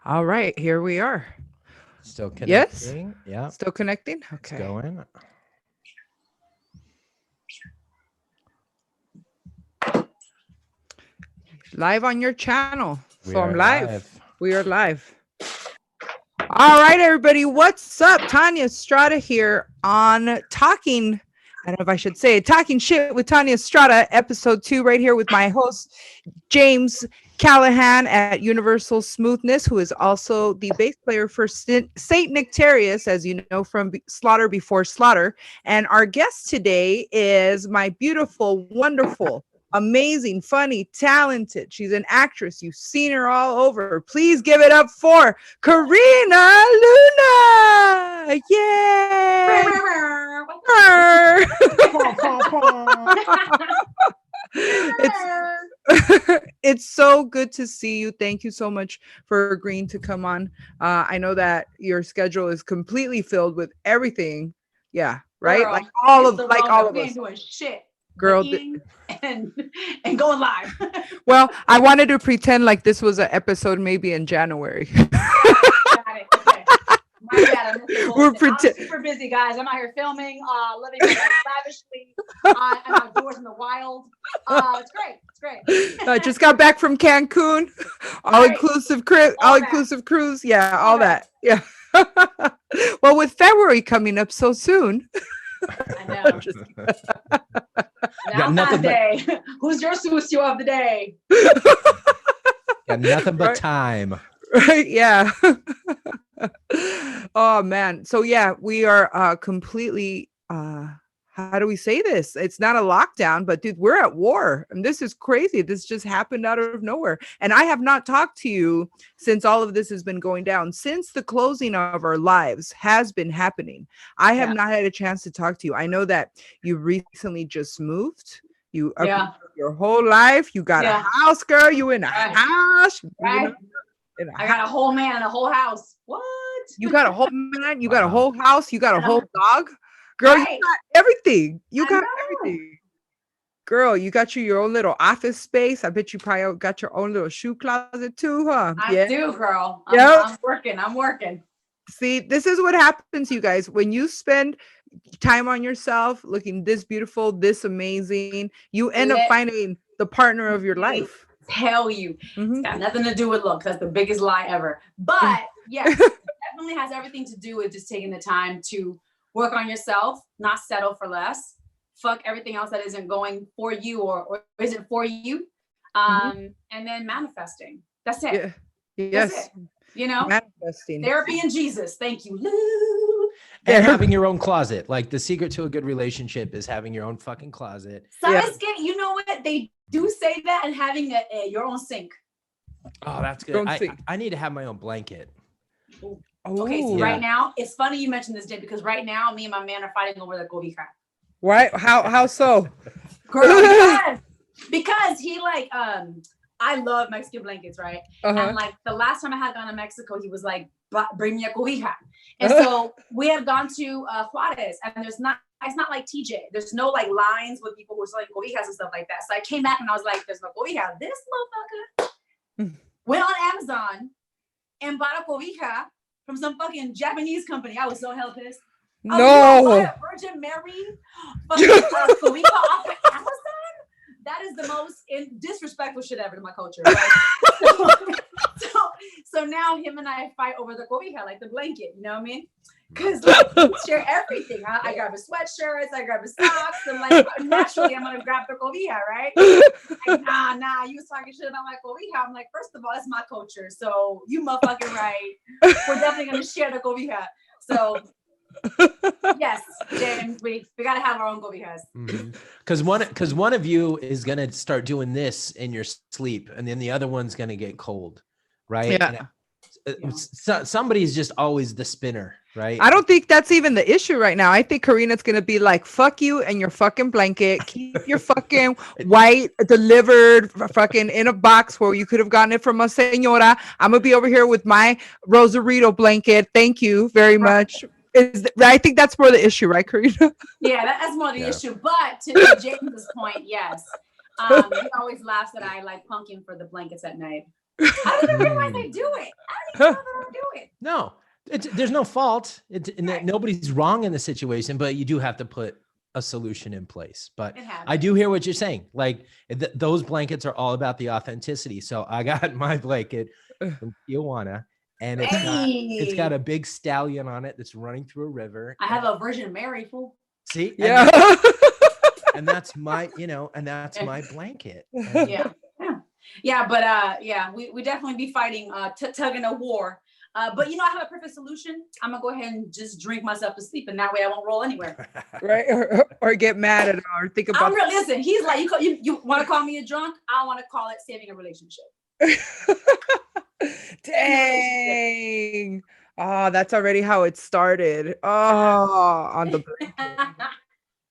All right, here we are. Still Yes? connecting. Yeah, Still connecting? it's Okay. going. Live on your channel. So We I'm are live. live. We are live. All right, everybody. What's up? Tanya Strata here on Talking. I don't know if I should say it. Talking Shit with Tanya Strata, episode 2, right here with my host, James Callaghan at Universal Smoothness, who is also the bass player for Saint Nectarius, as you know from Slaughter Before Slaughter. And our guest today is my beautiful, wonderful, amazing, funny, talented. She's an actress. You've seen her all over. Please give it up for Karina Luna. Yay! it's it's so good to see you. Thank you so much for agreeing to come on. I know that your schedule is completely filled with everything. Yeah, right. Girl, Like all of we us. ain't doing shit. Girl, eating and going live. well, I wanted to pretend like this was an episode maybe in January. Got it. Okay. My bad. I'm super busy, guys. I'm out here filming, living lavishly. I'm outdoors in the wild. It's great. It's great. I just got back from Cancun, all-inclusive cruise. Yeah, all that. Yeah. Well, with February coming up so soon. I know. Valentine's Day. Who's your sucio of the day? Got nothing but time. Right? Yeah. Oh man. So yeah, we are completely how do we say this? It's not a lockdown, but dude, we're at war. And this is crazy. This just happened out of nowhere. And I have not talked to you since all of this has been going down, since the closing of our lives has been happening. I have not had a chance to talk to you. I know that you recently just moved. You your whole life. You got a house, girl. You in a house. Right. I got a whole man and a whole house. What? You got a whole man. You got a whole house. You got a whole dog. Girl, you got everything. You got everything. Girl, you got your own little office space. I bet you probably got your own little shoe closet too, huh? I do, girl. I'm working. See, this is what happens, you guys. When you spend time on yourself, looking this beautiful, this amazing, you end up finding the partner of your life. Tell you. It's got nothing to do with looks. That's the biggest lie ever. But yes, it definitely has everything to do with just taking the time to work on yourself, not settle for less. Fuck everything else that isn't going for you or isn't for you. And then manifesting. That's it. Yeah. Yes. That's it. You know, manifesting. Therapy and Jesus. Thank you, Lou. And having your own closet. Like the secret to a good relationship is having your own fucking closet. You know what? They do say that, and having your own sink. Oh, that's good. I need to have my own blanket. Okay, so right now, it's funny you mentioned this, Jay, because right now, me and my man are fighting over the cobija. Right? How so? Girl, because he I love Mexican blankets, right? And like the last time I had gone to Mexico, he was like, bring me a cobija. And so we had gone to Juarez, and it's not like TJ. There's no like lines with people who are selling cobijas and stuff like that. So I came back and I was like, there's no cobija. This motherfucker went on Amazon and bought a cobija from some fucking Japanese company. I was so hell pissed. No. Virgin Mary fucking cobija off of Amazon? That is the most disrespectful shit ever to my culture. Right? so now him and I fight over the cobija, like the blanket, you know what I mean? Because we share everything. I grab his sweatshirts, I grab his socks, and like naturally I'm gonna grab the cobija, right? Like, nah, you was talking shit about my cobija. I'm like, first of all, it's my culture, so you motherfucking right. We're definitely gonna share the cobija. So yes, James, we gotta have our own cobijas. Because one of you is gonna start doing this in your sleep, and then the other one's gonna get cold, right? Yeah. Somebody's just always the spinner, right? I don't think that's even the issue right now. I think Karina's gonna be like, "Fuck you and your fucking blanket. Keep your fucking white delivered fucking in a box where you could have gotten it from a señora. I'm gonna be over here with my Rosarito blanket. Thank you very much." I think that's more the issue, right, Karina? Yeah, that's more the issue. But to James's point, yes. He always laughs that I like punk him for the blankets at night. I don't even realize I do it. I don't even know that I do it. No, there's no fault. Right. Nobody's wrong in the situation, but you do have to put a solution in place. But It happens. I do hear what you're saying. Like those blankets are all about the authenticity. So I got my blanket from Tijuana, and it's got a big stallion on it that's running through a river. I have a Virgin Mary, fool. See, Yeah. and that's my, and that's my blanket. Yeah. But we definitely be fighting, tugging a war. But I have a perfect solution. I'm gonna go ahead and just drink myself to sleep, and that way I won't roll anywhere. Right, or get mad at or think about. Listen, he's like, you want to call me a drunk? I want to call it saving a relationship. Dang. Oh, that's already how it started. Oh, on the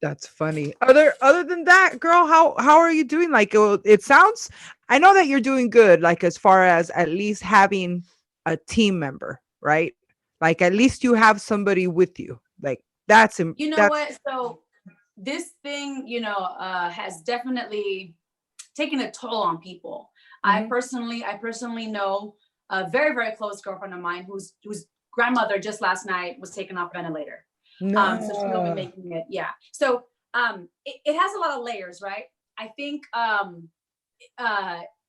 that's funny. Other than that, girl, how are you doing? Like it sounds, I know that you're doing good, like as far as at least having a team member, right? Like at least you have somebody with you. Like that's what? So this thing, has definitely taken a toll on people. I personally know a very, very close girlfriend of mine whose grandmother just last night was taken off ventilator. no. So she'll be making it. Yeah. So it has a lot of layers, right? I think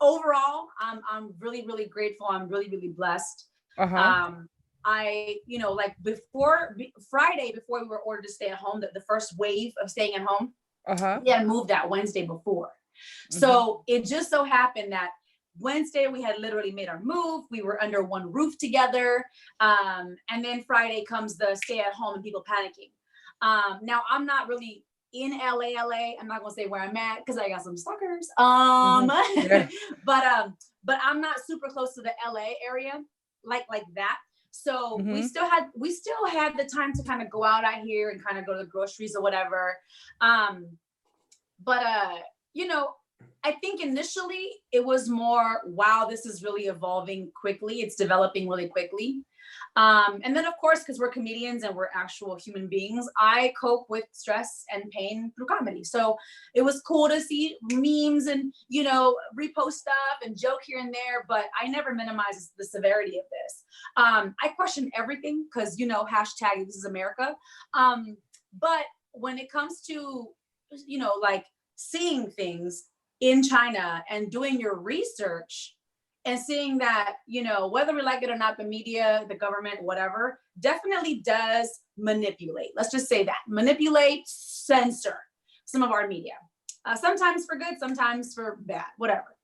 overall, I'm really, really grateful. I'm really, really blessed. I, like Friday, before we were ordered to stay at home, the first wave of staying at home, we had moved that Wednesday before. So it just so happened that Wednesday we had literally made our move. We were under one roof together. And then Friday comes the stay at home and people panicking. Now I'm not really in LA. I'm not gonna say where I'm at because I got some stalkers. But I'm not super close to the LA area like that. So we still had the time to kind of go out here and kind of go to the groceries or whatever. I think initially it was more, wow, this is really evolving quickly. It's developing really quickly. And then of course, because we're comedians and we're actual human beings, I cope with stress and pain through comedy. So it was cool to see memes and, repost stuff and joke here and there, but I never minimize the severity of this. I question everything because, hashtag this is America. But when it comes to, like seeing things in China and doing your research and seeing that, whether we like it or not, the media, the government, whatever, definitely does manipulate. Let's just say that. Manipulate, censor some of our media. Sometimes for good, sometimes for bad, whatever.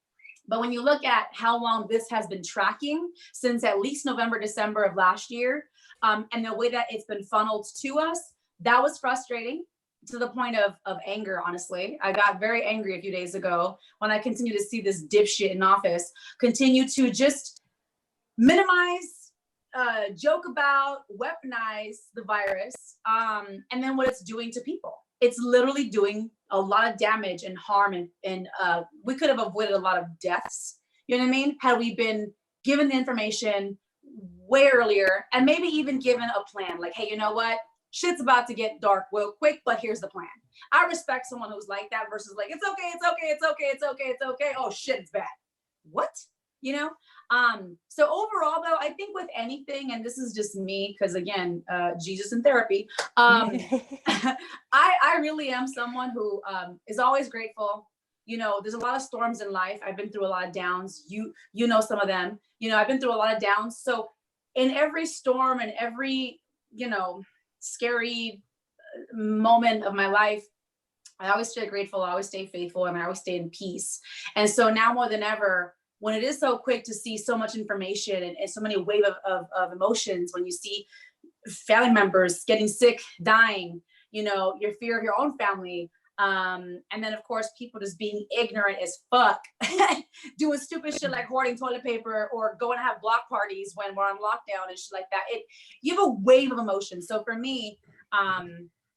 But when you look at how long this has been tracking, since at least November, December of last year, and the way that it's been funneled to us, that was frustrating. To the point of anger, honestly. I got very angry a few days ago when I continue to see this dipshit in office continue to just minimize, joke about, weaponize the virus, and then what it's doing to people. It's literally doing a lot of damage and harm, and we could have avoided a lot of deaths, you know what I mean? Had we been given the information way earlier and maybe even given a plan, like, hey, you know what? Shit's about to get dark real quick, but here's the plan. I respect someone who's like that versus like, it's okay. Oh shit, it's bad. What? So overall though, I think with anything, and this is just me, because again, Jesus in therapy, I really am someone who is always grateful. There's a lot of storms in life. I've been through a lot of downs. You know some of them. I've been through a lot of downs. So in every storm and every, scary moment of my life, I always stay grateful, I always stay faithful, and I always stay in peace. And so now more than ever, when it is so quick to see so much information and so many wave of emotions, when you see family members getting sick, dying, your fear of your own family, and then of course people just being ignorant as fuck, doing stupid shit like hoarding toilet paper or going to have block parties when we're on lockdown and shit like that. You have a wave of emotions. So for me,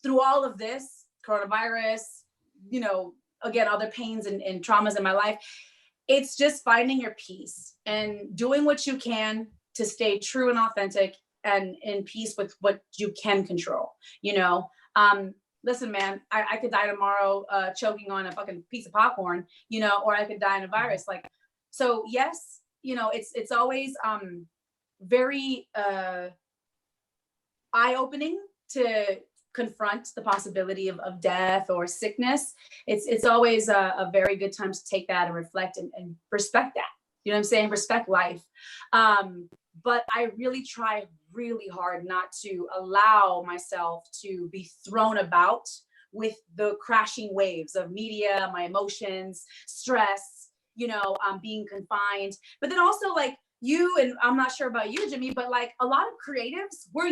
through all of this coronavirus, again, other pains and traumas in my life, it's just finding your peace and doing what you can to stay true and authentic and in peace with what you can control. Listen, man, I could die tomorrow choking on a fucking piece of popcorn, or I could die in a virus. So yes, it's always very eye-opening to confront the possibility of death or sickness. It's always a very good time to take that and reflect and respect that. You know what I'm saying? Respect life. But I really try really hard not to allow myself to be thrown about with the crashing waves of media, my emotions, stress, being confined. But then also like you, and I'm not sure about you, Jimmy, but like a lot of creatives, we're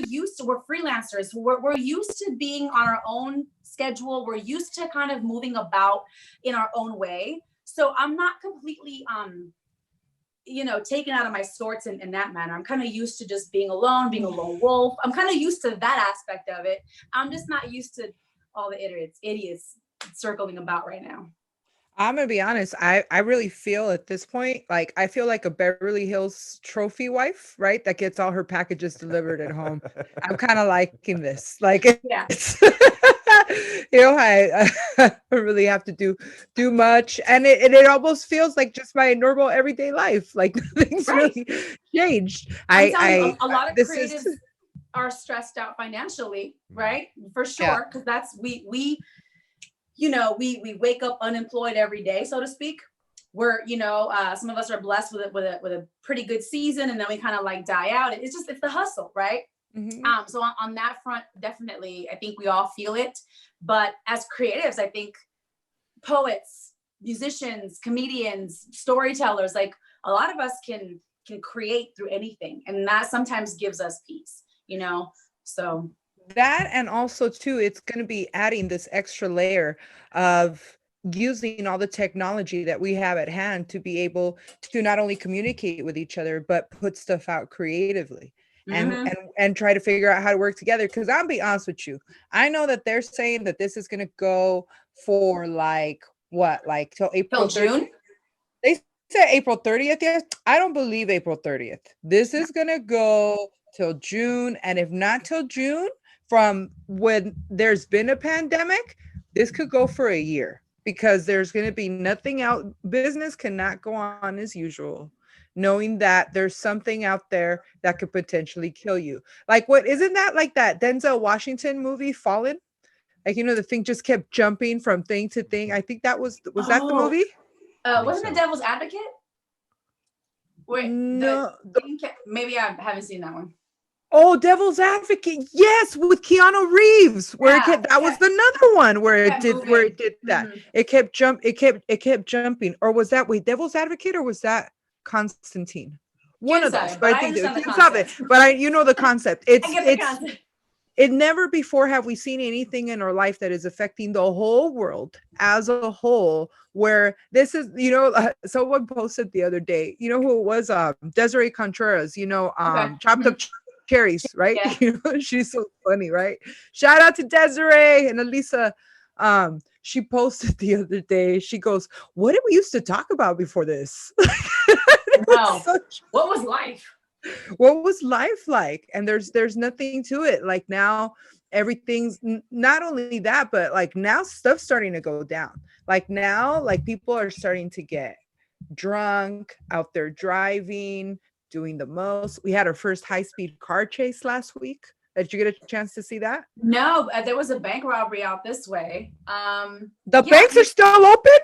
freelancers. We're used to being on our own schedule. We're used to kind of moving about in our own way. So I'm not completely, taken out of my sorts in that manner. I'm kind of used to just being alone, being a lone wolf. I'm kind of used to that aspect of it. I'm just not used to all the idiots circling about right now. I'm gonna be honest. I really feel at this point, like I feel like a Beverly Hills trophy wife, right? That gets all her packages delivered at home. I'm kind of liking this. Like, Yeah. it's, I don't really have to do much, and it almost feels like just my normal everyday life. Like nothing's really changed. I'm telling you, a lot of this creatives is are stressed out financially, right? For Yeah. sure, because that's we wake up unemployed every day, so to speak. We're some of us are blessed with a pretty good season, and then we kind of like die out. It's the hustle, right? So on that front, definitely, I think we all feel it. But as creatives, I think poets, musicians, comedians, storytellers, like a lot of us can create through anything, and that sometimes gives us peace. So that, and also too, it's going to be adding this extra layer of using all the technology that we have at hand to be able to not only communicate with each other but put stuff out creatively and try to figure out how to work together. Because I'll be honest with you, I know that they're saying that this is going to go for like till April June. They said April 30th. Yes, I don't believe April 30th. This is going to go till June, and if not till June, from when there's been a pandemic, this could go for a year, because there's going to be nothing out. Business cannot go on as usual, knowing that there's something out there that could potentially kill you. Like, what isn't that like that Denzel Washington movie Fallen? Like, the thing just kept jumping from thing to thing. I think that was that the movie? Wasn't it Devil's Advocate? Wait, no. Maybe I haven't seen that one. Oh, Devil's Advocate. Yes, with Keanu Reeves, where that was another one where it did that. Mm-hmm. It kept jumping. Or was that Devil's Advocate, or was that Constantine? One of those. But I think the concept. But the concept. It never before have we seen anything in our life that is affecting the whole world as a whole, where this is, someone posted the other day, who it was, Desiree Contreras, Chopped Up Cherries, right? Yeah. She's so funny, right? Shout out to Desiree and Elisa. She posted the other day, she goes, what did we used to talk about before this? Wow. What was life? What was life like? And there's nothing to it. Like, now everything's not only that, but like now stuff's starting to go down. Like now, like people are starting to get drunk out there driving, doing the most. We had our first high-speed car chase last week. Did you get a chance to see that? No, there was a bank robbery out this way. The banks are still open?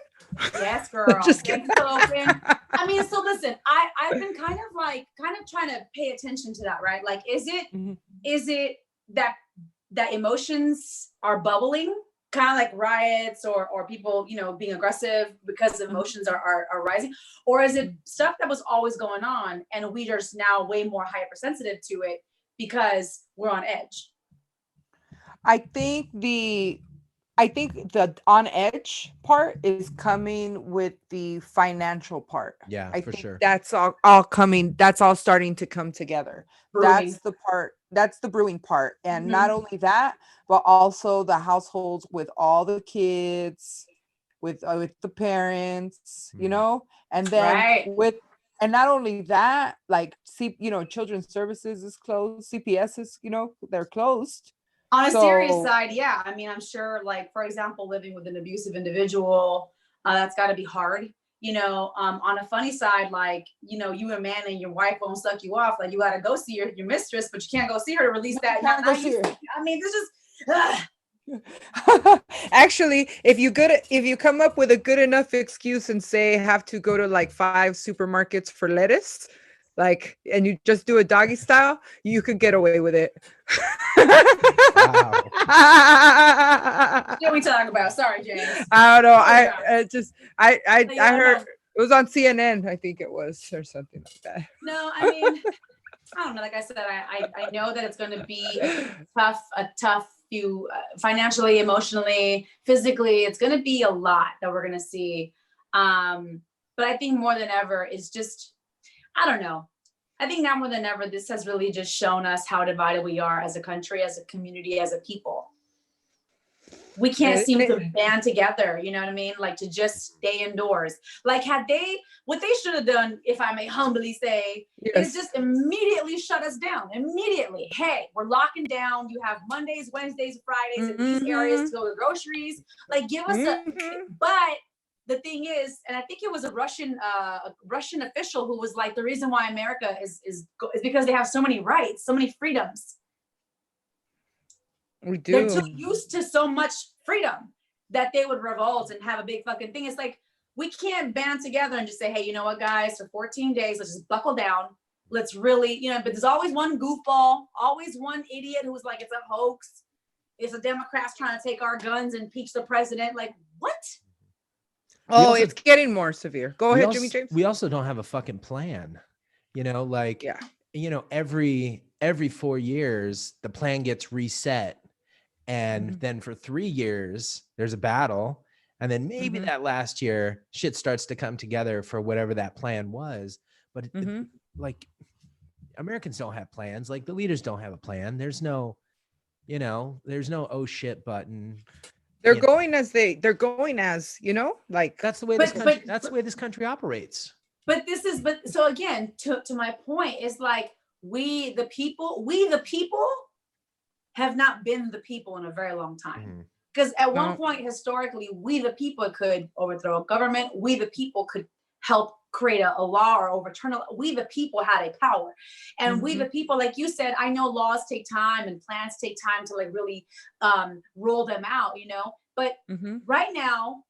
Yes, girl. Just kidding. Still open. I mean, so listen, I've been kind of trying to pay attention to that, right? Like, is it that emotions are bubbling, kind of like riots or people, being aggressive because emotions are rising? Or is it stuff that was always going on and we just now way more hypersensitive to it because we're on edge? I think the on edge part is coming with the financial part. Yeah, I for think sure. That's all coming. That's all starting to come together. Brewing. That's the brewing part. And not only that, but also the households with all the kids, with the parents, and then and not only that, like, children's services is closed. CPS is, they're closed. On a serious side, yeah. I mean, I'm sure, like, for example, living with an abusive individual, that's got to be hard. on a funny side, like, you a man and your wife won't suck you off. Like, you got to go see your mistress, but you can't go see her to release that. I mean, this is, Actually, if you come up with a good enough excuse and say have to go to like 5 supermarkets for lettuce, like, and you just do a doggy style, you could get away with it. Wow. What we talk about? Sorry, James. I don't know. Oh, I heard it was on CNN, I think it was, or something like that. No, I mean, I don't know. Like I said, I know that it's going to be a tough few, financially, emotionally, physically. It's going to be a lot that we're going to see. But I think more than ever, it's just, I don't know. I think now more than ever, this has really just shown us how divided we are as a country, as a community, as a people. We can't seem to band together, you know what I mean? Like, to just stay indoors. Like, what they should have done, if I may humbly say, is just immediately shut us down. Immediately. Hey, we're locking down. You have Mondays, Wednesdays, Fridays in these areas to go to groceries. Like, give us but the thing is, and I think it was a Russian official who was like, the reason why America is because they have so many rights, so many freedoms. We do. They're too used to so much freedom that they would revolt and have a big fucking thing. It's like, we can't band together and just say, hey, you know what, guys, for 14 days, let's just buckle down. Let's really, but there's always one goofball, always one idiot who's like, it's a hoax. It's the Democrats trying to take our guns and impeach the president. Like, what? Oh, it's getting more severe. Go ahead, Jimmy James. We also don't have a fucking plan. Every 4 years, the plan gets reset. And then for 3 years, there's a battle. And then maybe that last year, shit starts to come together for whatever that plan was. But like, Americans don't have plans. Like, the leaders don't have a plan. There's no oh shit button. They're going as, like, that's the way that's the way this country operates. But so again, to my point, is like, we the people have not been the people in a very long time. Because at one point, historically, we the people could overthrow a government. We the people could help create a law or overturn a law. We the people had a power. And we the people, like you said, I know laws take time and plans take time to like really roll them out, But right now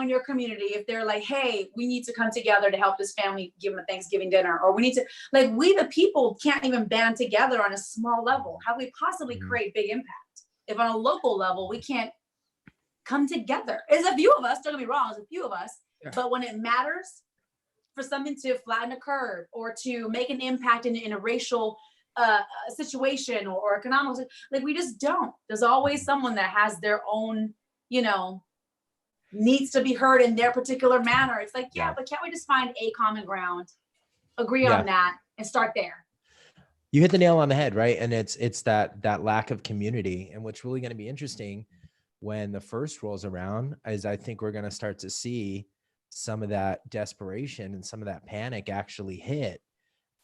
in your community, if they're like, hey, we need to come together to help this family give them a Thanksgiving dinner, or we need to, like, we the people can't even band together on a small level. How we possibly create big impact if on a local level we can't come together? There's a few of us, don't get me wrong, there's a few of us, but when it matters for something to flatten a curve or to make an impact in a racial situation or economic, like, we just don't. There's always someone that has their own, needs to be heard in their particular manner. It's like, but can't we just find a common ground, agree on that, and start there? You hit the nail on the head, right? And it's that lack of community. And what's really going to be interesting when the first rolls around is, I think we're going to start to see some of that desperation and some of that panic actually hit.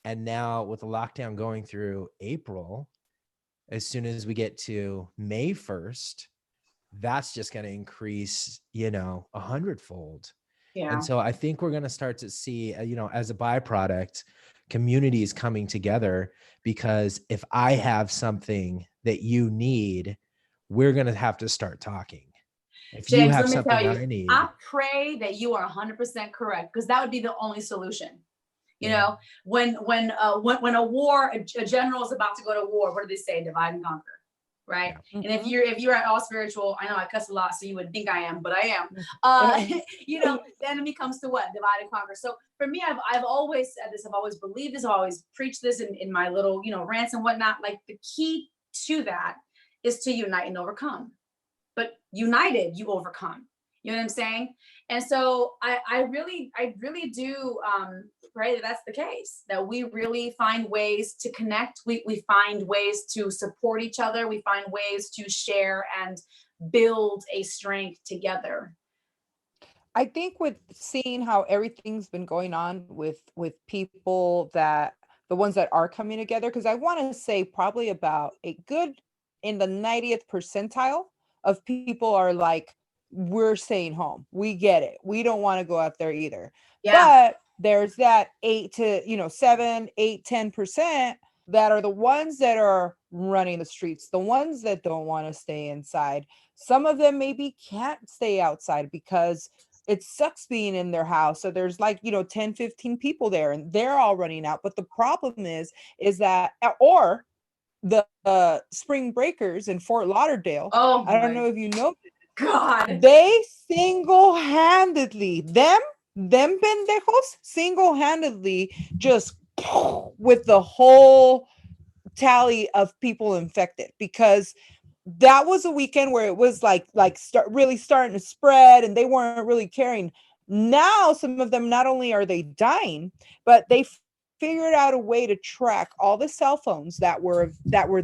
And now with the lockdown going through April, as soon as we get to May 1st, that's just going to increase, 100-fold. Yeah. And so I think we're going to start to see, as a byproduct, communities coming together, because if I have something that you need, we're going to have to start talking. If James, you have something I need, I pray that you are 100% correct, because that would be the only solution. When a war, a general is about to go to war, what do they say? Divide and conquer. Right. And if you're at all spiritual, I know I cuss a lot, so you would think I am, but I am. The enemy comes to what? Divide and conquer. So for me, I've always said this, I've always believed this, I've always preached this in my little, rants and whatnot. Like, the key to that is to unite and overcome. But united, you overcome. You know what I'm saying? And so I really do pray that that's the case, that we really find ways to connect. We find ways to support each other. We find ways to share and build a strength together. I think with seeing how everything's been going on with people, that the ones that are coming together, because I want to say probably about a good in the 90th percentile of people are like, we're staying home. We get it. We don't want to go out there either. Yeah. But there's that 8 to 7, 8, 10% that are the ones that are running the streets, the ones that don't want to stay inside. Some of them maybe can't stay outside because it sucks being in their house. So there's like, 10, 15 people there and they're all running out. But the problem is that, or the spring breakers in Fort Lauderdale. Oh, I don't know if you know, God. they single-handedly, them pendejos, single-handedly just with the whole tally of people infected, because that was a weekend where it was really starting to spread and they weren't really caring. Now some of them, not only are they dying, but they figured out a way to track all the cell phones that were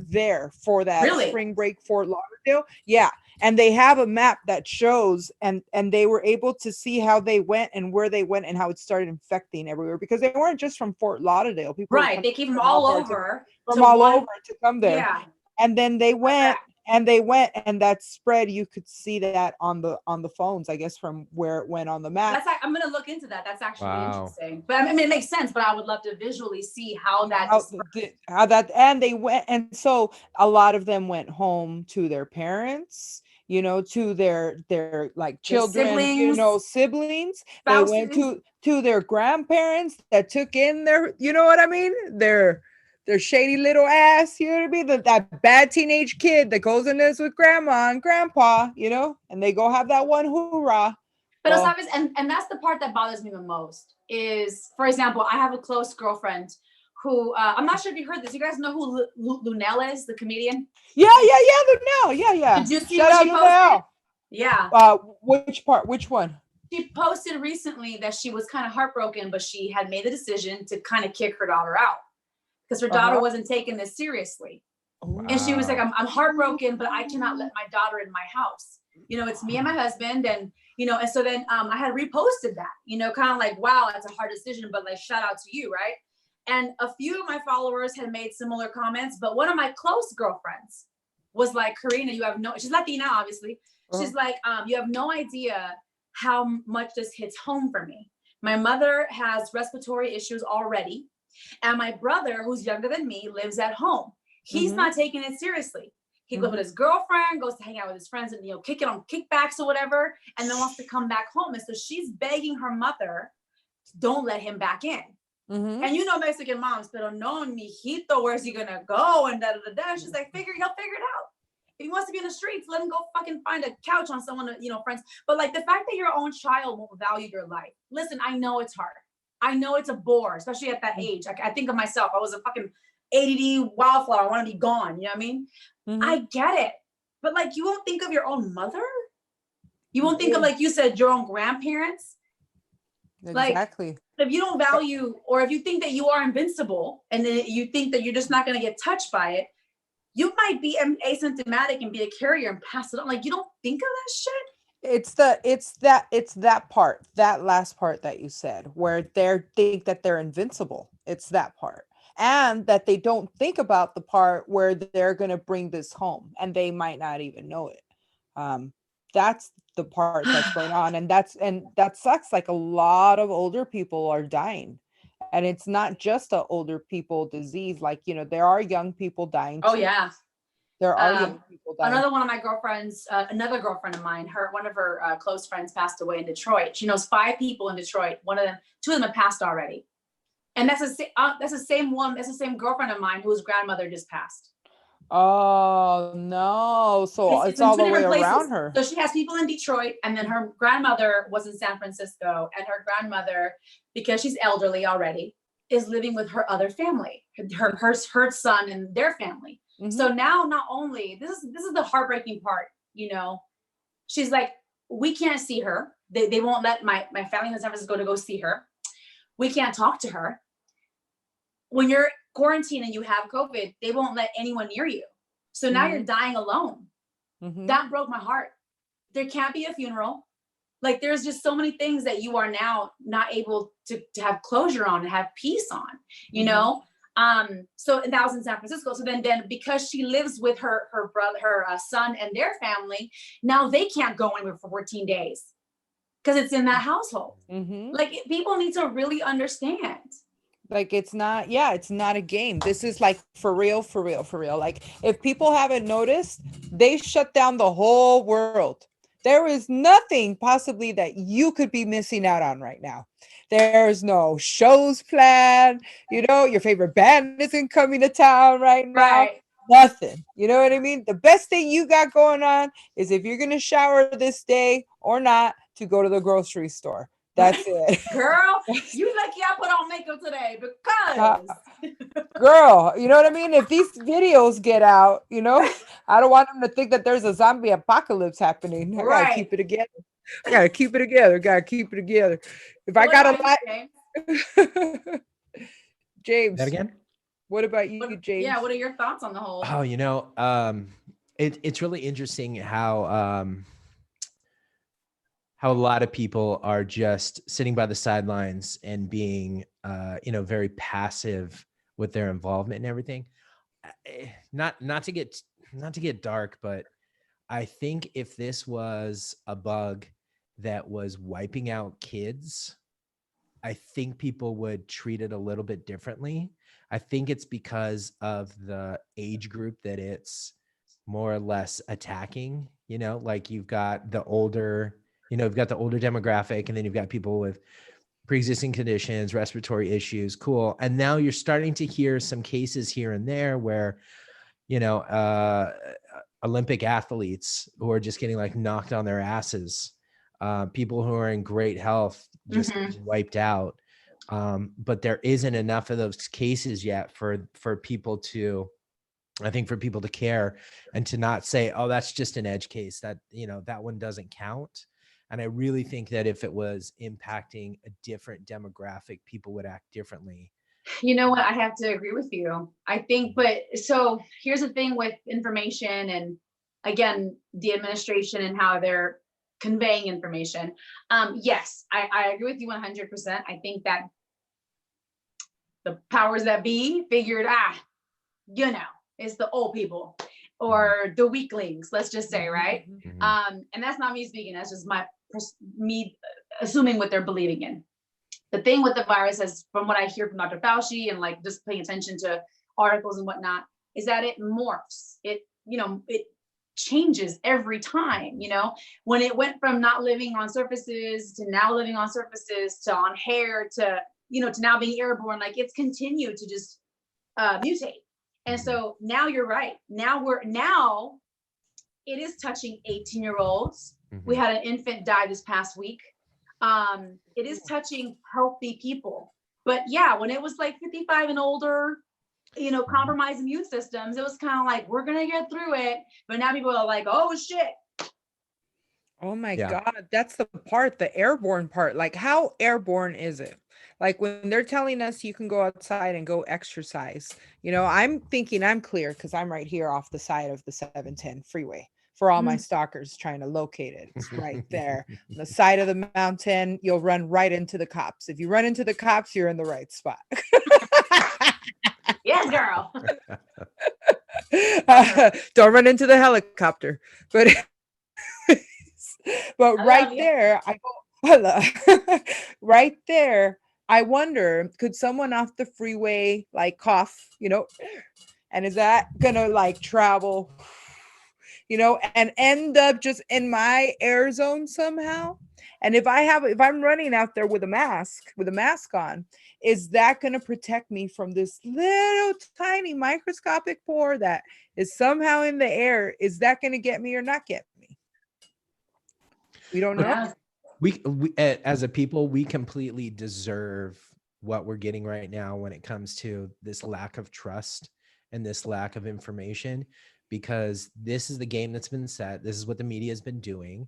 there for that Really? spring break Fort Lauderdale. Yeah. And they have a map that shows, and they were able to see how they went and where they went and how it started infecting everywhere, because they weren't just from Fort Lauderdale. People Right. They came from all over. From all over to come there. Yeah. And then they went and that spread. You could see that on the phones, I guess, from where it went on the map. I'm gonna look into that. That's actually Wow. interesting. But I mean, it makes sense. But I would love to visually see how that. How that, and they went, and so a lot of them went home to their parents, to their like children, siblings. Spouses. They went to their grandparents that took in their, what I mean, their shady little ass, you know what I mean? That bad teenage kid that goes and lives with grandma and grandpa, and they go have that one hoorah. But it's and that's the part that bothers me the most is, for example, I have a close girlfriend who, I'm not sure if you heard this. You guys know who Lunel is, the comedian? Yeah, Lunel. Yeah. Did you see Shout what she out posted? Lunel. Yeah. Which part? Which one? She posted recently that she was kind of heartbroken, but she had made the decision to kind of kick her daughter out because her daughter wasn't taking this seriously. Wow. And she was like, I'm heartbroken, but I cannot let my daughter in my house. It's me and my husband. And, and so then I had reposted that, kind of like, wow, that's a hard decision, but like, shout out to you, right? And a few of my followers had made similar comments, but one of my close girlfriends was like, Karina, she's Latina, obviously. She's like, you have no idea how much this hits home for me. My mother has respiratory issues already. And my brother, who's younger than me, lives at home. He's not taking it seriously. He goes with his girlfriend, goes to hang out with his friends and, kick it on kickbacks or whatever, and then wants to come back home. And so she's begging her mother, don't let him back in. And Mexican moms, pero no, mijito, where's he gonna go? And da. She's like, he'll figure it out. If he wants to be in the streets, let him go fucking find a couch on someone, friends. But like the fact that your own child won't value your life. Listen, I know it's hard. I know it's a bore, especially at that age. I think of myself. I was a fucking ADD wildflower. I want to be gone. You know what I mean? I get it. But like, you won't think of your own mother? You won't think of, like you said, your own grandparents? Exactly. Like, if you don't value, or if you think that you are invincible and then you think that you're just not going to get touched by it, you might be asymptomatic and be a carrier and pass it on. Like, you don't think of that shit? It's that part, that last part that you said, where they think that they're invincible. It's that part. And that they don't think about the part where they're going to bring this home and they might not even know it. That's the part that's going on. And that sucks. Like, a lot of older people are dying, and it's not just a older people disease. Like, there are young people dying too. Oh yeah. There are young people dying. Another one of my girlfriends, another girlfriend of mine, one of her close friends passed away in Detroit. She knows 5 people in Detroit. Two of them have passed already. And that's the same girlfriend of mine whose grandmother just passed. Oh no! So it's all the way around her. So she has people in Detroit, and then her grandmother was in San Francisco, and her grandmother, because she's elderly already, is living with her other family, her son and their family. So now, not only this is the heartbreaking part, she's like, we can't see her. They won't let my family in San Francisco to go see her. We can't talk to her. When you're quarantined and you have COVID, they won't let anyone near you. So now you're dying alone. That broke my heart. There can't be a funeral. Like, there's just so many things that you are now not able to have closure on and have peace on, So that was in San Francisco. So then because she lives with her brother, her son and their family, now they can't go anywhere for 14 days because it's in that household. Mm-hmm. Like people need to really understand. Like it's not, yeah, it's not a game. This is like for real, for real, for real. Like if people haven't noticed, they shut down the whole world. There is nothing possibly that you could be missing out on right now. There's no shows planned. You know, your favorite band isn't coming to town right now. Right. Nothing. You know what I mean? The best thing you got going on is if you're going to shower this day or not, to go to the grocery store. That's it. Girl, you lucky I put on makeup today because Girl, you know what I mean? If these videos get out, you know, I don't want them to think that there's a zombie apocalypse happening. I gotta keep it together. I gotta keep it together. Gotta keep it together. If I got a lot, James. That again? What about you, James? Yeah, what are your thoughts on the whole? Oh, you know, it's really interesting how a lot of people are just sitting by the sidelines and being, you know, very passive with their involvement and everything. Not to get dark, but I think if this was a bug that was wiping out kids, I think people would treat it a little bit differently. I think it's because of the age group that it's more or less attacking, you know, like you've got the older, you know, you've got the older demographic, and then you've got people with pre-existing conditions, respiratory issues. Cool. And now you're starting to hear some cases here and there where, you know, Olympic athletes who are just getting like knocked on their asses, people who are in great health just wiped out. But there isn't enough of those cases yet for people to, I think, for people to care and to not say, oh, that's just an edge case, that, you know, that one doesn't count. And I really think that if it was impacting a different demographic, people would act differently. You know what? I have to agree with you. I think, but so here's the thing with information and again, the administration and how they're conveying information. Yes, I agree with you 100%. I think that the powers that be figured, you know, it's the old people or the weaklings, let's just say, right? And that's not me speaking. That's just me assuming what they're believing in. The thing with the virus is, from what I hear from Dr. Fauci and like just paying attention to articles and whatnot, is that it morphs. It, you know, it changes every time, you know, when it went from not living on surfaces to now living on surfaces to on hair to, you know, to now being airborne, like it's continued to just mutate. And so now you're right. Now it is touching 18-year-olds. We had an infant die this past week. It is touching healthy people. But yeah, when it was like 55 and older, you know, compromised immune systems, it was kind of like, we're going to get through it. But now people are like, oh shit. Oh my God. That's the part, the airborne part. Like, how airborne is it? Like when they're telling us you can go outside and go exercise, you know, I'm thinking I'm clear because I'm right here off the side of the 710 freeway. For all my stalkers trying to locate it, it's right there on the side of the mountain. You'll run right into the cops. If you run into the cops, you're in the right spot. Yes, girl. Don't run into the helicopter. But right there, I go, right there. I wonder, could someone off the freeway like cough, you know, and is that gonna like travel, you know, and end up just in my air zone somehow? And if I'm running out there with a mask on, is that going to protect me from this little tiny microscopic pore that is somehow in the air? Is that going to get me or not get me? We don't know. Yeah. We as a people, we completely deserve what we're getting right now when it comes to this lack of trust and this lack of information, because this is the game that's been set. This is what the media has been doing.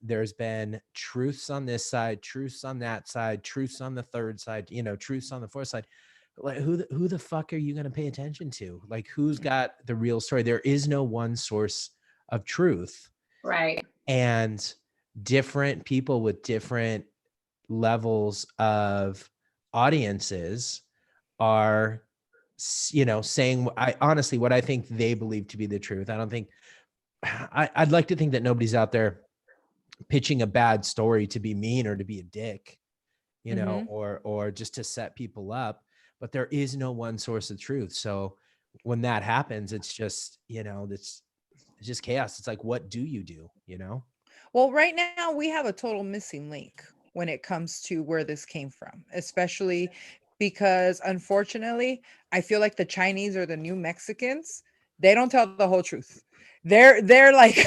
There's been truths on this side, truths on that side, truths on the third side, you know, truths on the fourth side. Like who the fuck are you going to pay attention to? Like who's got the real story? There is no one source of truth. Right. And different people with different levels of audiences are saying honestly what I think they believe to be the truth. I don't think I'd like to think that nobody's out there pitching a bad story to be mean or to be a dick, or just to set people up. But there is no one source of truth. So when that happens, it's just, it's just chaos. It's like, what do you do, Well, right now we have a total missing link when it comes to where this came from, especially because unfortunately, I feel like the Chinese or the new Mexicans, they don't tell the whole truth. They're like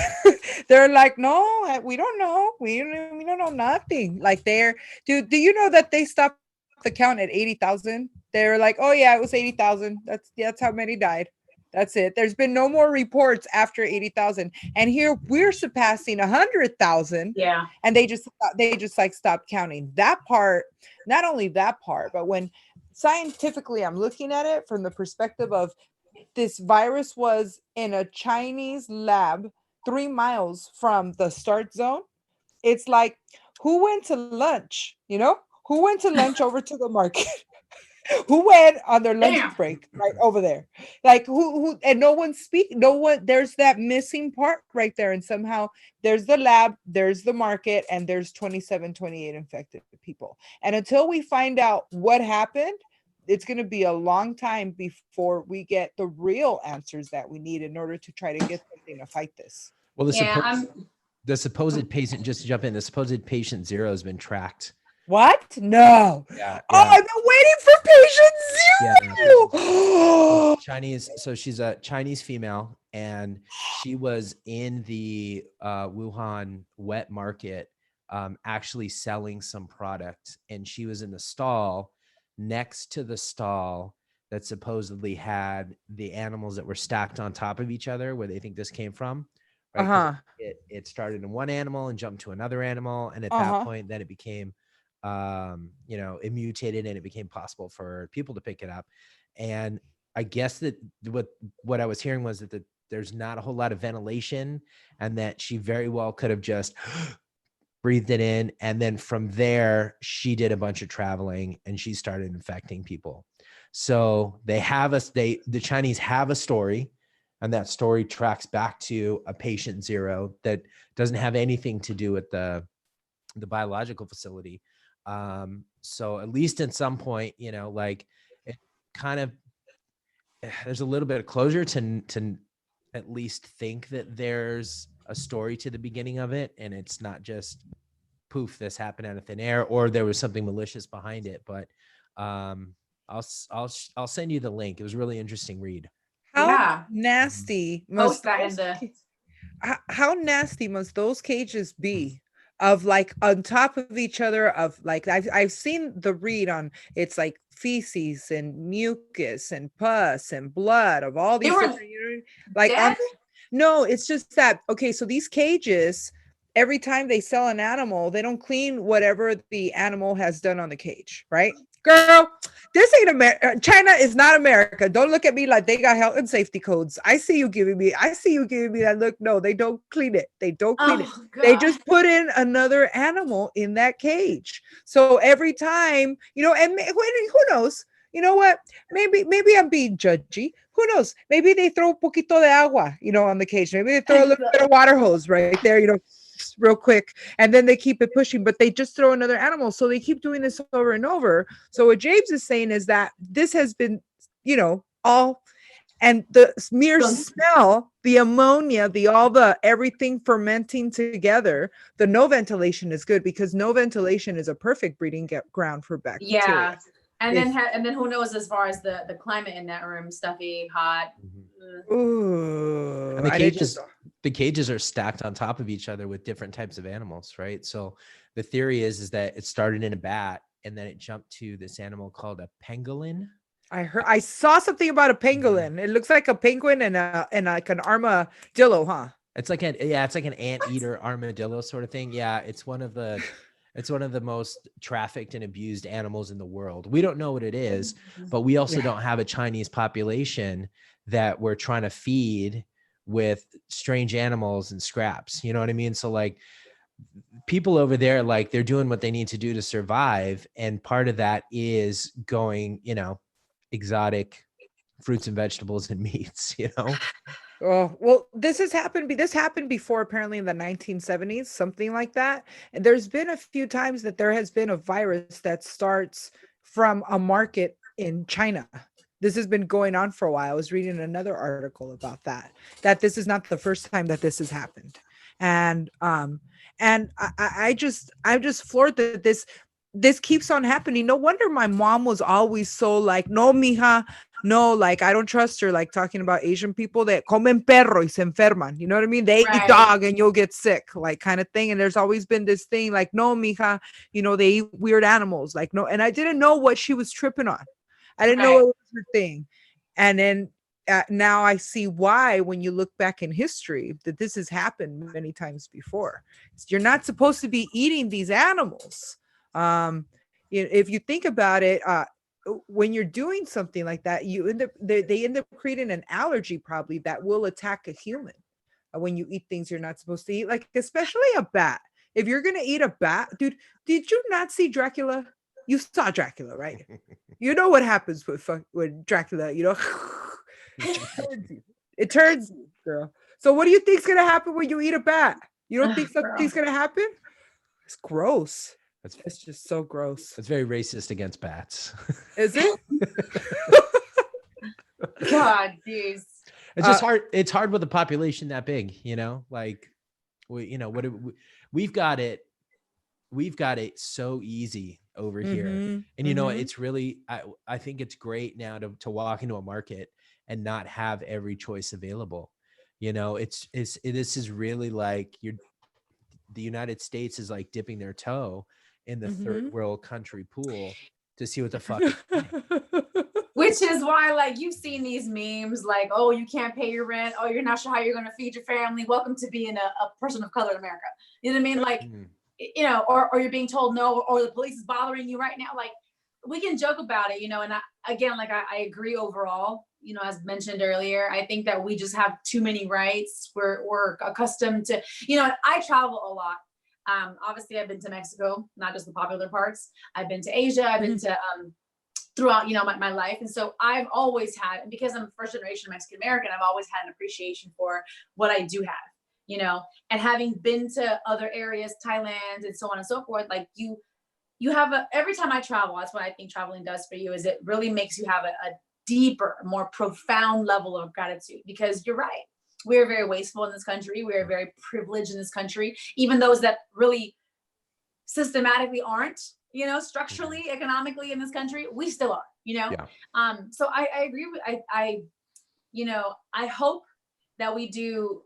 they're like, no, we don't know. We don't know nothing. Like do you know that they stopped the count at 80,000? They're like, oh yeah, it was 80,000. That's how many died. That's it. There's been no more reports after 80,000. And here we're surpassing 100,000. Yeah. And they just like stopped counting. That part, not only that part, but when scientifically I'm looking at it from the perspective of this virus was in a Chinese lab 3 miles from the start zone. It's like, who went to lunch? Who went to lunch over to the market? Who went on their lunch break right over there? Like who and no one there's that missing part right there. And somehow there's the lab, there's the market, and there's 27, 28 infected people. And until we find out what happened, it's going to be a long time before we get the real answers that we need in order to try to get something to fight this. Well, the supposed patient, just to jump in, the supposed patient zero has been tracked. What? No. Yeah. Oh, I've been waiting for patient zero. Chinese. So she's a Chinese female, and she was in the Wuhan wet market, actually selling some product, and she was in the stall next to the stall that supposedly had the animals that were stacked on top of each other, where they think this came from. Right? It started in one animal and jumped to another animal, and at that point, then it became it mutated, and it became possible for people to pick it up. And I guess that what I was hearing was that there's not a whole lot of ventilation, and that she very well could have just breathed it in, and then from there she did a bunch of traveling and she started infecting people. So the Chinese have a story, and that story tracks back to a patient zero that doesn't have anything to do with the biological facility. So at least at some point, like it kind of, there's a little bit of closure to at least think that there's a story to the beginning of it, and it's not just poof, this happened out of thin air, or there was something malicious behind it. But I'll send you the link. It was a really interesting read. How nasty must how nasty must those cages be? Of like on top of each other, of like I've seen the read on, it's like feces and mucus and pus and blood of all these different, like no, it's just that, okay, so these cages, every time they sell an animal, they don't clean whatever the animal has done on the cage, right? Girl, this ain't America. China is not America. Don't look at me like they got health and safety codes. I see you giving me that look. No, they don't clean it. They don't clean it. God. They just put in another animal in that cage. So every time, and who knows? You know what? Maybe I'm being judgy. Who knows? Maybe they throw un poquito de agua, on the cage. Maybe they throw a little bit of water hose right there, real quick, and then they keep it pushing, but they just throw another animal. So they keep doing this over and over. So what James is saying is that this has been, all, and the mere smell, the ammonia, everything fermenting together, the no ventilation is good, because no ventilation is a perfect breeding ground for bacteria. Yeah. And then who knows, as far as the climate in that room, stuffy, hot. Ooh, and the cages are stacked on top of each other with different types of animals, right? So the theory is that it started in a bat, and then it jumped to this animal called a pangolin. I saw something about a pangolin. It looks like a penguin and like an armadillo, huh? It's like an anteater armadillo sort of thing. Yeah, it's one of the most trafficked and abused animals in the world. We don't know what it is, but we also don't have a Chinese population that we're trying to feed with strange animals and scraps. You know what I mean? So like people over there, like they're doing what they need to do to survive. And part of that is going, exotic fruits and vegetables and meats, you know? Oh, well, this has happened. This happened before, apparently in the 1970s, something like that. And there's been a few times that there has been a virus that starts from a market in China. This has been going on for a while. I was reading another article about that, that this is not the first time that this has happened. And I'm just floored that this keeps on happening. No wonder my mom was always so like, no, mija, no, like I don't trust her, like talking about Asian people that comen perro y se enferman. You know what I mean? They eat Right. dog and you'll get sick, like kind of thing. And there's always been this thing like, no, mija, you know, they eat weird animals. Like, no, and I didn't know what she was tripping on. I didn't know Right. it was her thing. And then now I see why, when you look back in history, that this has happened many times before. You're not supposed to be eating these animals. If you think about it, when you're doing something like that, you end up they end up creating an allergy probably that will attack a human when you eat things you're not supposed to eat, like especially a bat. If you're gonna eat a bat, dude, did you not see Dracula? You saw Dracula, right? You know what happens with Dracula, you know? It turns you, girl. So what do you think's gonna happen when you eat a bat? You don't think something's gonna happen? It's gross. It's just so gross. It's very racist against bats. Is it? God, geez. It's just hard. It's hard with a population that big, you know, like we've got it so easy over here. And you know, it's really, I think it's great now to walk into a market and not have every choice available. You know, this is really like the United States is like dipping their toe in the third world country pool to see what the fuck. Which is why, like, you've seen these memes like, oh, you can't pay your rent. Oh, you're not sure how you're going to feed your family. Welcome to being a person of color in America. You know what I mean? Like, you know, or you're being told no, or the police is bothering you right now. Like, we can joke about it, you know, and I agree overall, you know, as mentioned earlier, I think that we just have too many rights. We're accustomed to, you know, I travel a lot. Obviously I've been to Mexico, not just the popular parts. I've been to Asia. I've been to, throughout, you know, my life. And so I've always had, and because I'm first generation Mexican American, I've always had an appreciation for what I do have, you know, and having been to other areas, Thailand and so on and so forth, like you have every time I travel, that's what I think traveling does for you, is it really makes you have a deeper, more profound level of gratitude, because you're right. We're very wasteful in this country. We're very privileged in this country, even those that really systematically aren't, you know, structurally, economically in this country, we still are, you know? Yeah. So I agree with, you know, I hope that we do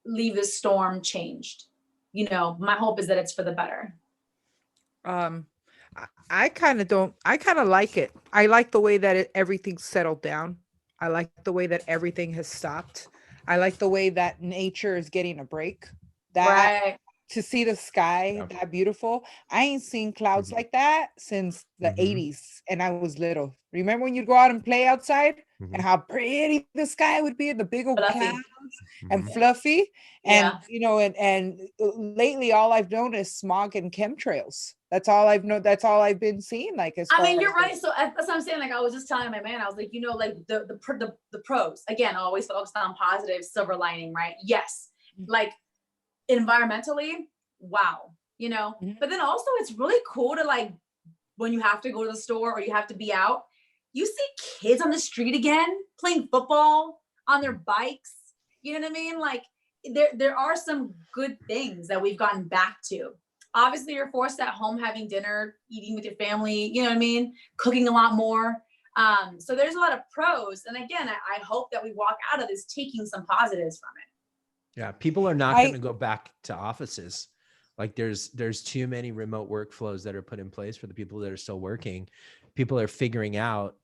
leave this storm changed. You know, my hope is that it's for the better. I kind of like it. I like the way that everything's settled down. I like the way that everything has stopped. I like the way that nature is getting a break. That to see the sky that beautiful. I ain't seen clouds like that since the 80s, and I was little. Remember when you'd go out and play outside and how pretty the sky would be, and the big old clouds and fluffy. And you know, and lately all I've known is smog and chemtrails. That's all I've known. That's all I've been seeing. Like, I mean, you're right. So that's what I'm saying. Like, I was just telling my man, I was like, you know, like the pros, again, always focused on positive, silver lining, right? Yes. Like environmentally, wow, you know, but then also it's really cool to, like, when you have to go to the store or you have to be out, you see kids on the street again playing football on their bikes. You know what I mean? Like there are some good things that we've gotten back to. Obviously you're forced at home having dinner, eating with your family, you know what I mean? Cooking a lot more. So there's a lot of pros. And again, I hope that we walk out of this taking some positives from it. Yeah. People are not going to go back to offices. Like there's too many remote workflows that are put in place for the people that are still working. People are figuring out,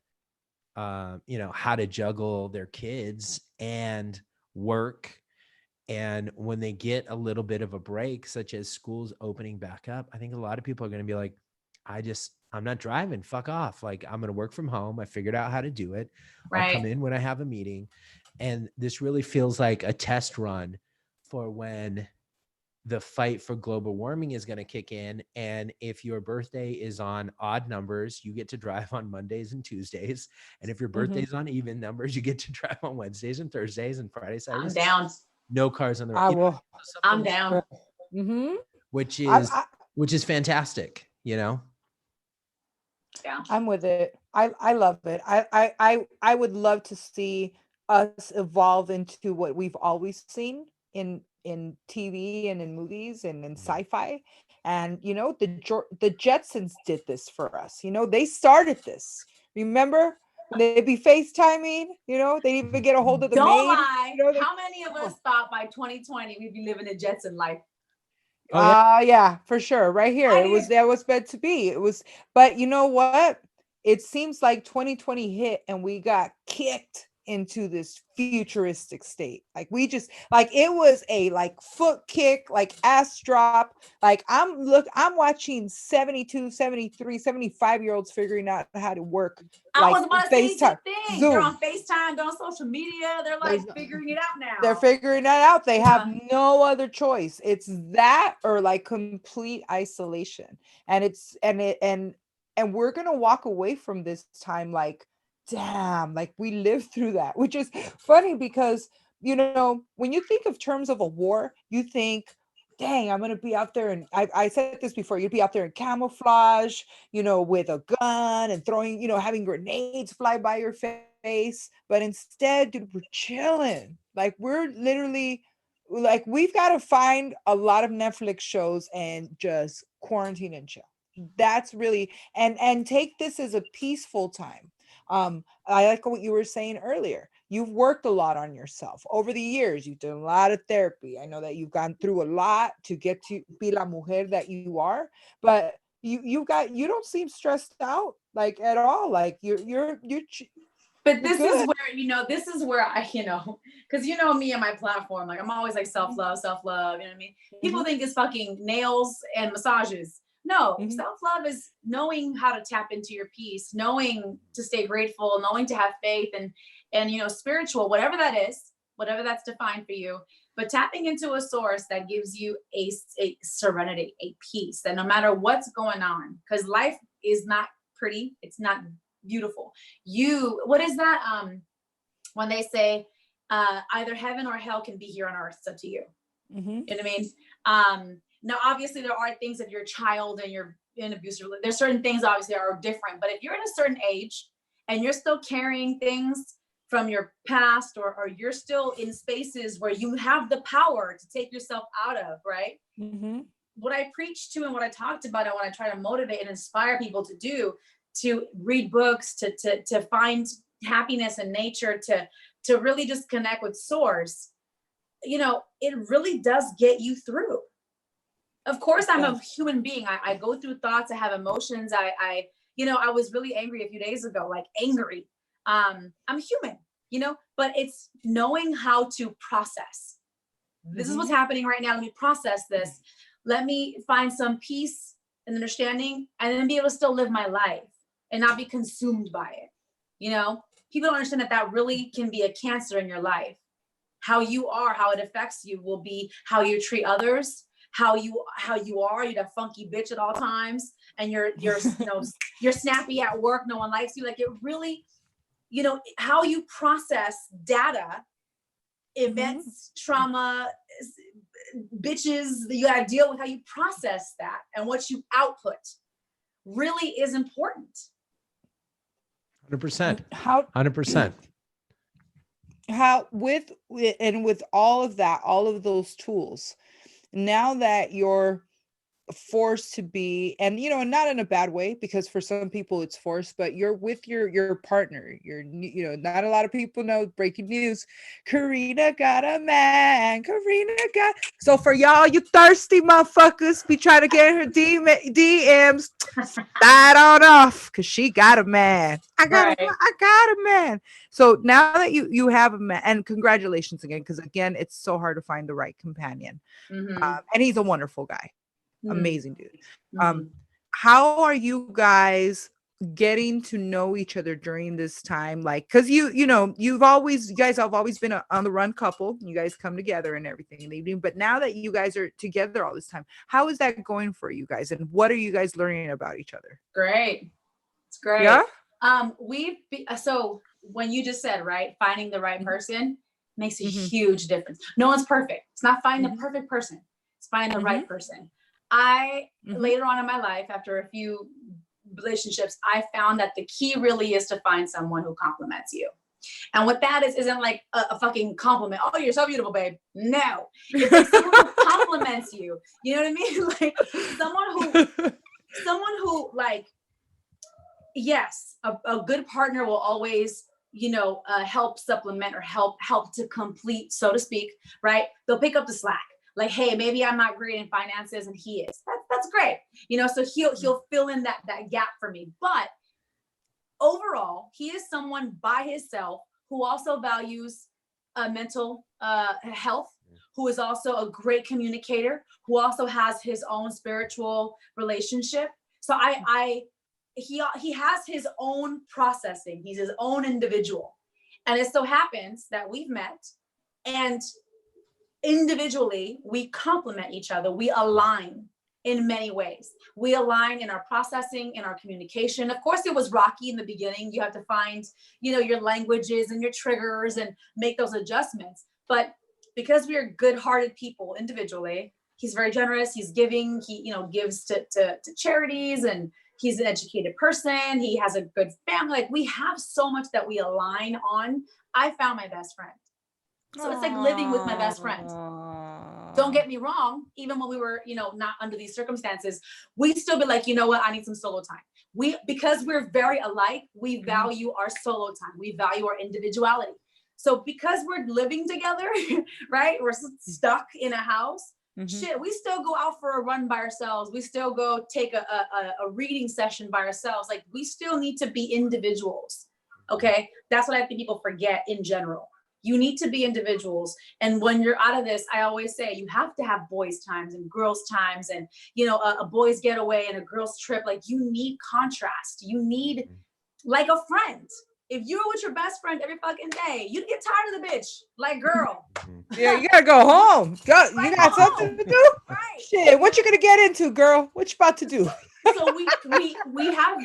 you know, how to juggle their kids and work. And when they get a little bit of a break, such as schools opening back up, I think a lot of people are going to be like, I'm not driving, fuck off. Like, I'm going to work from home. I figured out how to do it. I'll come in when I have a meeting. And this really feels like a test run for when the fight for global warming is going to kick in. And if your birthday is on odd numbers, you get to drive on Mondays and Tuesdays. And if your birthday is on even numbers, you get to drive on Wednesdays and Thursdays and Fridays, I'm Saturdays. down. No cars on the road. I will. I'm down. Mm-hmm. Which I, is fantastic, you know? Yeah. I'm with it. I love it. I would love to see us evolve into what we've always seen in TV and in movies and in sci-fi. And you know, the Jetsons did this for us. You know, they started this. Remember when they'd be FaceTiming? You know, they'd even get a hold of the Don't maid. lie. You know, How many of us thought by 2020 we'd be living a Jetson life? Oh, yeah. Yeah, for sure. Right here. That was meant to be. It was, but you know what? It seems like 2020 hit and we got kicked into this futuristic state. Like we just like it was a like foot kick, like ass drop. Like I'm watching 72, 73, 75-year-olds figuring out how to work. I Like was about to say the FaceTime, thing. Zoom. They're on FaceTime, they're on social media. They're like There's- figuring it out now. They're figuring that out. They have Yeah. no other choice. It's that or like complete isolation. And and we're gonna walk away from this time like, damn, like we lived through that, which is funny because you know, when you think of terms of a war, you think, dang, I'm gonna be out there and I said this before, you'd be out there in camouflage, you know, with a gun and throwing, you know, having grenades fly by your face. But instead, dude, we're chilling. Like we're literally like we've got to find a lot of Netflix shows and just quarantine and chill. That's really and take this as a peaceful time. I like what you were saying earlier. You've worked a lot on yourself over the years. You've done a lot of therapy. I know that you've gone through a lot to get to be la mujer that you are, but you don't seem stressed out like at all. Like But this is good. where, you know, this is where I, you know, because you know me and my platform, like I'm always like self-love, self-love, you know what I mean? People think it's fucking nails and massages. No, Mhm. self-love is knowing how to tap into your peace, knowing to stay grateful, knowing to have faith and you know, spiritual, whatever that is, whatever that's defined for you, but tapping into a source that gives you a serenity, a peace that no matter what's going on, because life is not pretty, it's not beautiful. What is that when they say either heaven or hell can be here on earth? It's up to you. Mhm. You know what I mean? Now obviously there are things, if you're a child and you're in abusive, there's certain things obviously are different, but if you're in a certain age and you're still carrying things from your past, or you're still in spaces where you have the power to take yourself out of, right? Mhm. What I preach to and what I talked about and what I try to motivate and inspire people to do, to read books, to find happiness in nature, to really just connect with source, you know, it really does get you through. Of course, I'm a human being. I go through thoughts, I have emotions. I you know, I was really angry a few days ago, like angry. I'm human, you know, but it's knowing how to process. This is what's happening right now. Let me process this. Let me find some peace and understanding, and then be able to still live my life and not be consumed by it. You know, people don't understand that that really can be a cancer in your life. How you are, how it affects you will be how you treat others, how you are. You're that funky bitch at all times, and you're you know, you're snappy at work. No one likes you. Like it really, you know, how you process data, events, trauma, bitches that you gotta deal with, how you process that and what you output really is important. 100%. How 100%. how with all of that, all of those tools, now that you're forced to be, and you know, not in a bad way, because for some people it's forced, but you're with your partner, you know, not a lot of people know, breaking news, Karina got a man. So for y'all, you thirsty motherfuckers be trying to get her DMs, slide on off, because she got a man. I got a man. So now that you have a man, and congratulations again, because again, it's so hard to find the right companion. And he's a wonderful guy. Amazing dude. How are you guys getting to know each other during this time, like, because you guys have always been on the run couple, you guys come together and everything in the evening, but now that you guys are together all this time, how is that going for you guys, and what are you guys learning about each other? Great. It's great. Yeah. So when you just said, right, finding the right Mhm. person makes a Mhm. huge difference. No one's perfect. It's not finding Mhm. the perfect person. It's finding the Mhm. right person. I Mhm. later on in my life, after a few relationships, I found that the key really is to find someone who compliments you. And what that isn't like a fucking compliment. Oh, you're so beautiful, babe. No. It's like someone who compliments you. You know what I mean? Like someone who like, yes, a good partner will always, help supplement or help to complete, so to speak, right? They'll pick up the slack. Like, hey, maybe I'm not great in finances and he is. That's great. So he'll fill in that gap for me. But overall, he is someone by himself who also values mental health, who is also a great communicator, who also has his own spiritual relationship. So he has his own processing. He's his own individual. And it so happens that we've met, and individually we complement each other. We align in many ways. We align in our processing, in our communication. Of course, it was rocky in the beginning. You have to find, your languages and your triggers and make those adjustments. But because we are good-hearted people individually, he's very generous. He's giving. He, gives to charities, and he's an educated person. He has a good family. Like, we have so much that we align on. I found my best friend. So it's like living with my best friend. Don't get me wrong. Even when we were, not under these circumstances, we'd still be like, you know what? I need some solo time. Because we're very alike, we value our solo time. We value our individuality. So because we're living together, right? We're stuck in a house. Shit, we still go out for a run by ourselves. We still go take a reading session by ourselves. Like, we still need to be individuals. Okay. That's what I think people forget in general. You need to be individuals. And when you're out of this, I always say you have to have boys' times and girls' times, and, a boys' getaway and a girls' trip. Like, you need contrast. You need like a friend. If you were with your best friend every fucking day, you'd get tired of the bitch. Like, girl. Yeah, you gotta go home. You got something to do? Right. Shit, what you gonna get into, girl? What you about to do? So we have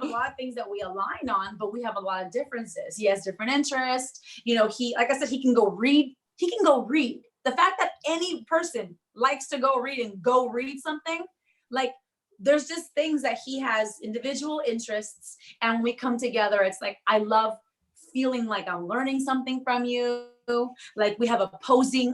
a lot of things that we align on, but we have a lot of differences. He has different interests. Like I said, he can go read. He can go read. The fact that any person likes to go read and go read something, like, there's just things that he has individual interests, and when we come together, it's like, I love feeling like I'm learning something from you. Like, we have opposing,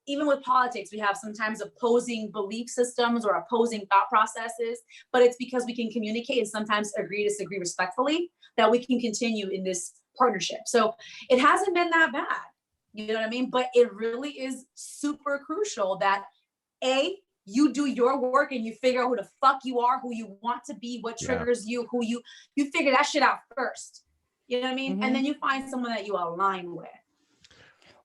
even with politics, we have sometimes opposing belief systems or opposing thought processes, but it's because we can communicate and sometimes agree, disagree respectfully, that we can continue in this partnership. So it hasn't been that bad. You know what I mean? But it really is super crucial that you do your work and you figure out who the fuck you are, who you want to be, what triggers you, who you figure that shit out first. You know what I mean? And then you find someone that you align with.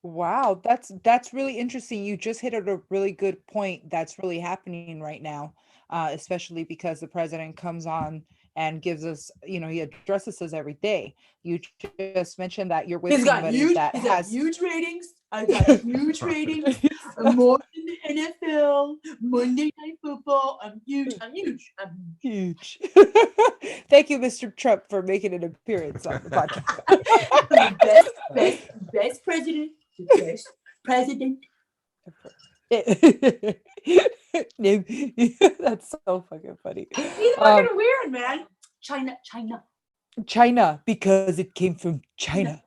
Wow, that's really interesting. You just hit at a really good point that's really happening right now, especially because the president comes on and gives us, he addresses us every day. You just mentioned that you're with somebody that has huge ratings. I got huge ratings. More than the NFL, Monday Night Football. I'm huge. huge. Thank you, Mr. Trump, for making an appearance on the podcast. best president. The best president. That's so fucking funny. He's fucking weird, man. China, because it came from China.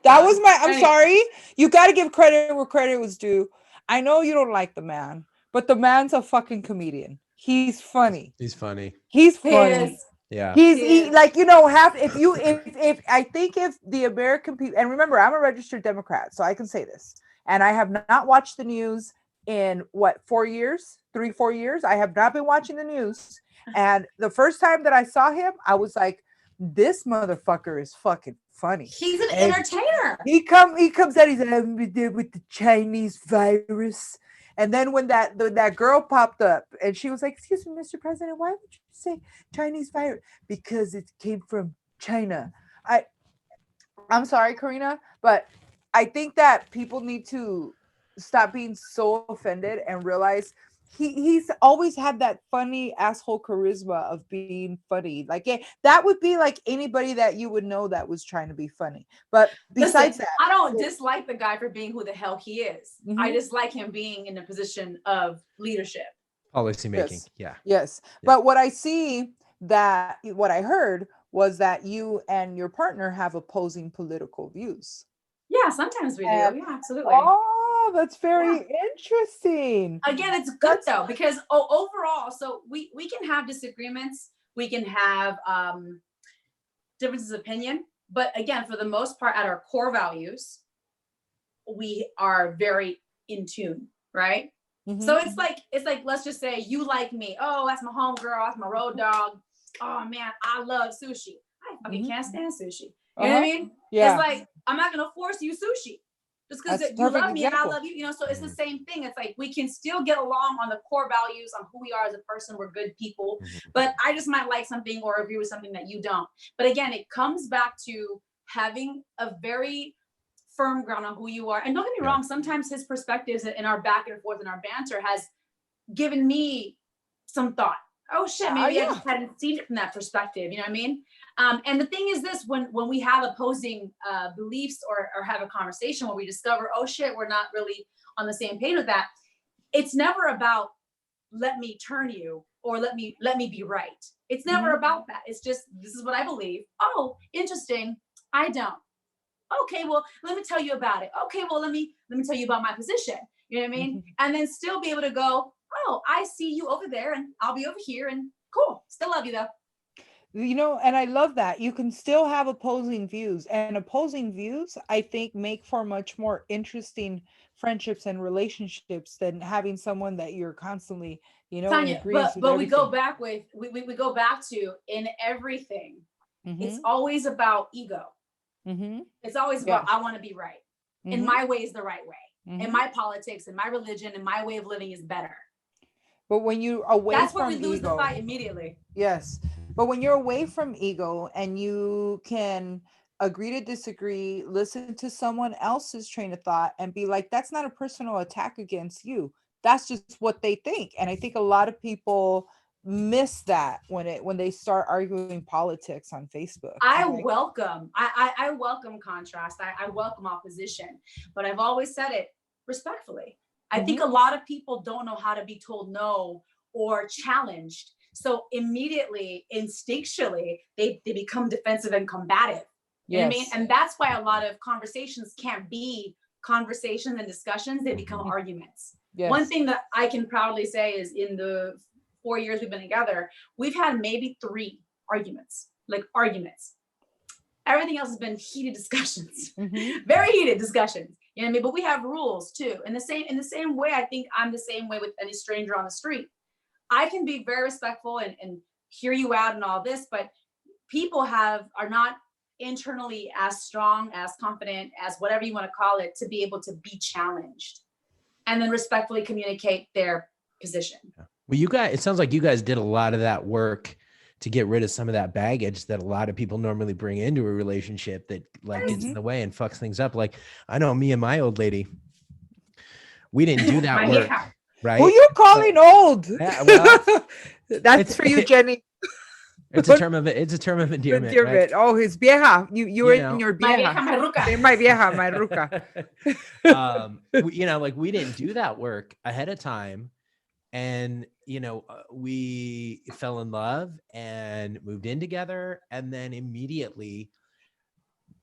That was I'm sorry. You got to give credit where credit was due. I know you don't like the man, but the man's a fucking comedian. He's funny. He's funny. He's funny. Yeah. He's like, if I think if the American people, and remember, I'm a registered Democrat, so I can say this, and I have not watched the news in 4 years, 4 years. I have not been watching the news. And the first time that I saw him, I was like, this motherfucker is fucking funny. He's an entertainer. He comes out, he's like, with the Chinese virus. And then when that girl popped up and she was like, "Excuse me, Mr. President, why would you say Chinese virus? Because it came from China." I'm sorry, Karina, but I think that people need to stop being so offended and realize he's always had that funny asshole charisma of being funny. Like that would be like anybody that you would know that was trying to be funny. But besides that, I don't dislike the guy for being who the hell he is. Mhm. I dislike him being in a position of leadership. Policy making. Yes. Yeah. Yes. But what I heard was that you and your partner have opposing political views. Yeah, sometimes we do. And- Yeah, absolutely. Oh, that's very interesting. Again, it's good though, because overall, so we can have disagreements, we can have differences of opinion, but again, for the most part, at our core values, we are very in tune, right? Mhm. So it's like let's just say you like me. Oh, that's my homegirl, that's my road dog. Oh man, I love sushi. I fucking can't stand sushi. You know what I mean? Yeah. It's like I'm not gonna force you sushi just because That's a you perfect love me and I example. love you. You know, so it's the same thing. It's like we can still get along on the core values on who we are as a person. We're good people, but I just might like something or agree with something that you don't. But again, it comes back to having a very firm ground on who you are. And don't get me wrong, sometimes his perspectives in our back and forth and our banter has given me some thought. Oh shit, maybe I just hadn't seen it from that perspective. You know what I mean? And the thing is this, when we have opposing beliefs or have a conversation where we discover, oh shit, we're not really on the same page with that. It's never about let me turn you or let me be right. It's never about that. It's just, this is what I believe. Oh, interesting. I don't. Okay, well, let me tell you about it. Okay, well, let me tell you about my position. You know what I mean? And then still be able to go, oh, I see you over there and I'll be over here and cool. Still love you though. You know, and I love that you can still have opposing views, and opposing views I think make for much more interesting friendships and relationships than having someone that you're constantly, in Tanya, agreement but with we go everything. back with we go back to in everything. It's Mhm. always about ego. Mhm. It's always about I want to be right. And Mhm. my way is the right way. And Mhm. my politics and my religion and my way of living is better. But when you away That's where from we lose the ego, fight immediately. yes. But when you're away from ego and you can agree to disagree, listen to someone else's train of thought and be like, that's not a personal attack against you. That's just what they think. And I think a lot of people miss that when they start arguing politics on Facebook. I I'm like, welcome I welcome contrast. I welcome opposition, but I've always said it respectfully. I think a lot of people don't know how to be told no or challenged. So immediately, instinctually, they become defensive and combative. You know what I mean? yes. And that's why a lot of conversations can't be conversations and discussions, they become arguments. Yes. One thing that I can proudly say is in the 4 years we've been together, we've had maybe 3 arguments, like arguments. Everything else has been heated discussions, very heated discussions. You know what I mean? But we have rules too. In the same way, I think I'm the same way with any stranger on the street. I can be very respectful and hear you out and all this, but people are not internally as strong, as confident, as whatever you want to call it, to be able to be challenged and then respectfully communicate their position. Well, it sounds like you guys did a lot of that work to get rid of some of that baggage that a lot of people normally bring into a relationship that like gets in the way and fucks things up. Like I know me and my old lady, we didn't do that work, right? Who you calling old? Yeah, well, that's for you, Jenny. It's a term of endearment. Right? Oh, his vieja. You were in your My vieja. vieja, my ruca. My vieja, my ruca. We didn't do that work ahead of time. And, we fell in love and moved in together and then immediately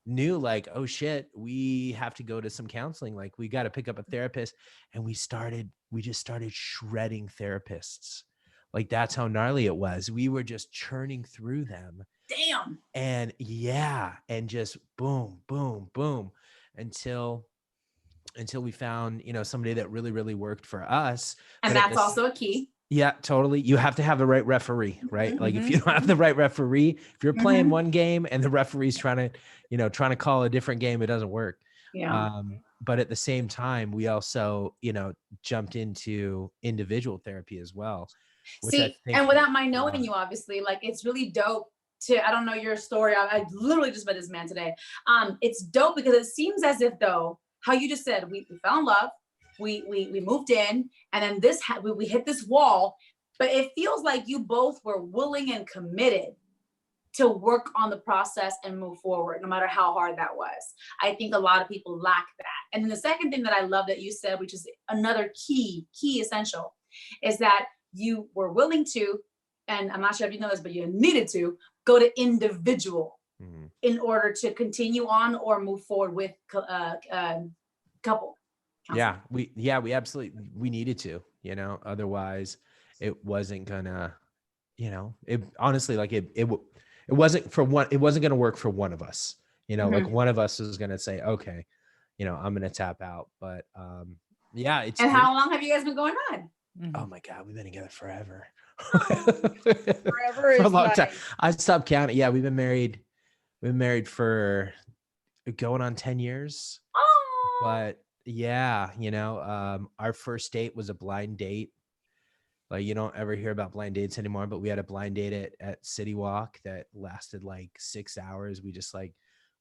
knew like, oh shit, we have to go to some counseling. Like we got to pick up a therapist. And we just started shredding therapists. Like that's how gnarly it was. We were just churning through them. Damn. And and just boom, boom, boom until we found, somebody that really, really worked for us. And that's also a key. Yeah, totally. You have to have the right referee, right? Like if you don't have the right referee, if you're playing one game and the referee's trying to call a different game, it doesn't work. Yeah. but at the same time, we also, jumped into individual therapy as well, which I See, think and without my helped a knowing lot. you, obviously, like it's really dope I don't know your story. I literally just met this man today. It's dope because it seems as if though, how you just said, we fell in love, we moved in, and then we hit this wall, but it feels like you both were willing and committed to work on the process and move forward, no matter how hard that was. I think a lot of people lack that. And then the second thing that I love that you said, which is another key essential, is that you were willing to, and I'm not sure if you know this, but you needed to go to individual in order to continue on or move forward with couple counseling. We absolutely, we needed to, otherwise it wasn't gonna, it honestly, like it wasn't going to work for one of us, like one of us is going to say, okay, I'm going to tap out. But it's And great. how long have you guys been going on? Oh my God, we've been together forever. Forever is For a long like, time. I stopped counting. Yeah, we've been married for going on 10 years. Oh. But yeah, our first date was a blind date. Like, you don't ever hear about blind dates anymore, but we had a blind date at City Walk that lasted like 6 hours. We just like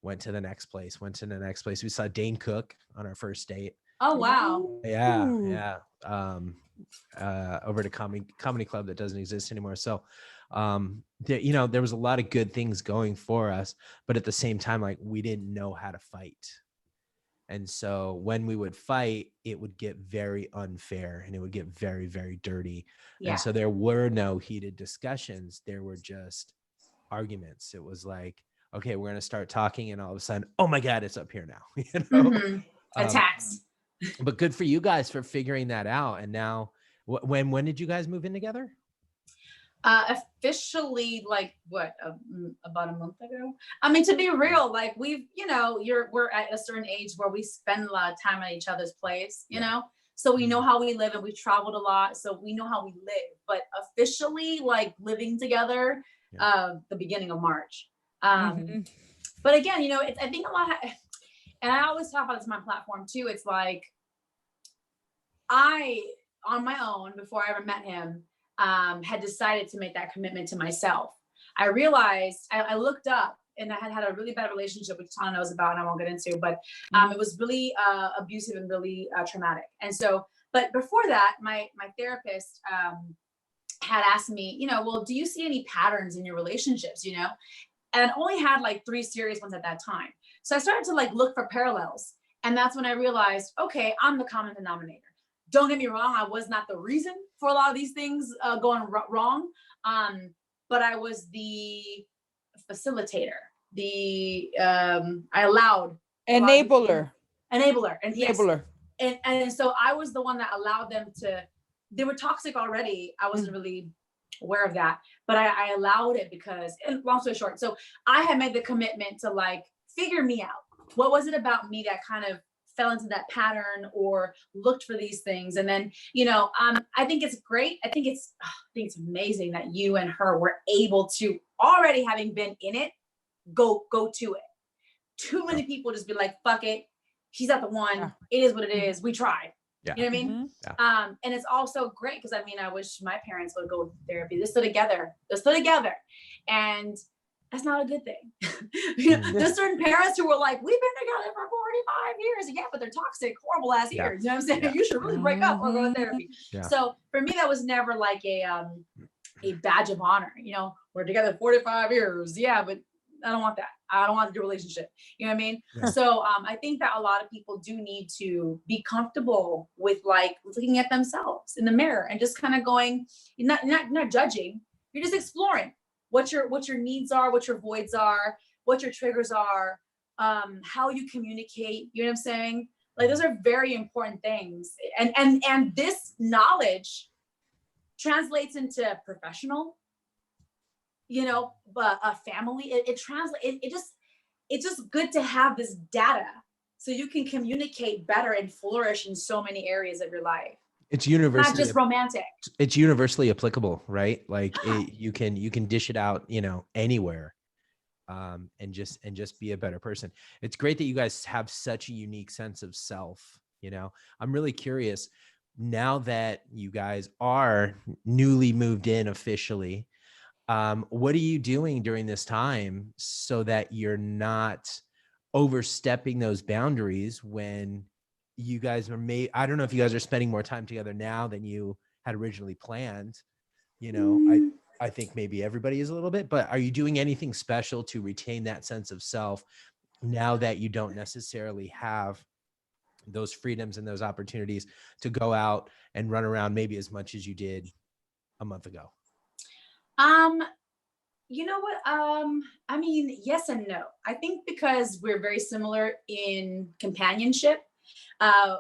went to the next place. We saw Dane Cook on our first date. Oh, wow. Yeah. Over at a comedy club that doesn't exist anymore. So, there was a lot of good things going for us, but at the same time, like we didn't know how to fight. And so when we would fight, it would get very unfair and it would get very, very dirty. Yeah. And so there were no heated discussions. There were just arguments. It was like, okay, we're going to start talking. And all of a sudden, oh my God, it's up here now. Attacks. But good for you guys for figuring that out. And now when did you guys move in together? Officially, like what, about a month ago? I mean, to be real, like we're at a certain age where we spend a lot of time at each other's place, so we know how we live and we've traveled a lot. So we know how we live, but officially like living together, the beginning of March. But again, I think a lot, and I always talk about this on my platform too. It's like I, on my own, before I ever met him, had decided to make that commitment to myself. I realized, I looked up and I had a really bad relationship, which Tana knows about and I won't get into, but it was really abusive and really traumatic. And so, but before that, my therapist had asked me, well, do you see any patterns in your relationships, And I only had like 3 serious ones at that time. So I started to like look for parallels. And that's when I realized, okay, I'm the common denominator. Don't get me wrong, I was not the reason for a lot of these things going wrong, but I was the facilitator. I allowed enabler, and yes, and so I was the one that allowed them to. They were toxic already. I wasn't really aware of that, but I allowed it because, and long story short, so I had made the commitment to like figure me out. What was it about me that kind of fell into that pattern or looked for these things? And then, I think it's great. I think it's amazing that you and her were able to, already having been in it, go to it. Too many people just be like, fuck it. She's not the one. Yeah. It is what it is. We tried. Yeah. You know what I mean? Yeah. And it's also great because I wish my parents would go to therapy. They stood together. And that's not a good thing. There's certain parents who were like, we've been together for 45 years. Yeah, but they're toxic, horrible ass years. You know what I'm saying? Yeah. You should really break up or go to therapy. Yeah. So for me, that was never like a badge of honor. We're together 45 years. Yeah, but I don't want that. I don't want the relationship. You know what I mean? Yeah. So I think that a lot of people do need to be comfortable with like looking at themselves in the mirror and just kind of going, not judging. You're just exploring what your needs are, what your voids are, what your triggers are, how you communicate. You know what I'm saying? Like those are very important things. And this knowledge translates into professional, but a family, it translates, it's just good to have this data so you can communicate better and flourish in so many areas of your life. It's universally, not just romantic. It's universally applicable, right? Like you can dish it out, anywhere. and just be a better person. It's great that you guys have such a unique sense of self. You know, I'm really curious now that you guys are newly moved in officially. What are you doing during this time so that you're not overstepping those boundaries when you guys are I don't know if you guys are spending more time together now than you had originally planned. You know, I think maybe everybody is a little bit, but are you doing anything special to retain that sense of self now that you don't necessarily have those freedoms and those opportunities to go out and run around maybe as much as you did a month ago? You know what? I mean, yes and no. I think because we're very similar in companionship.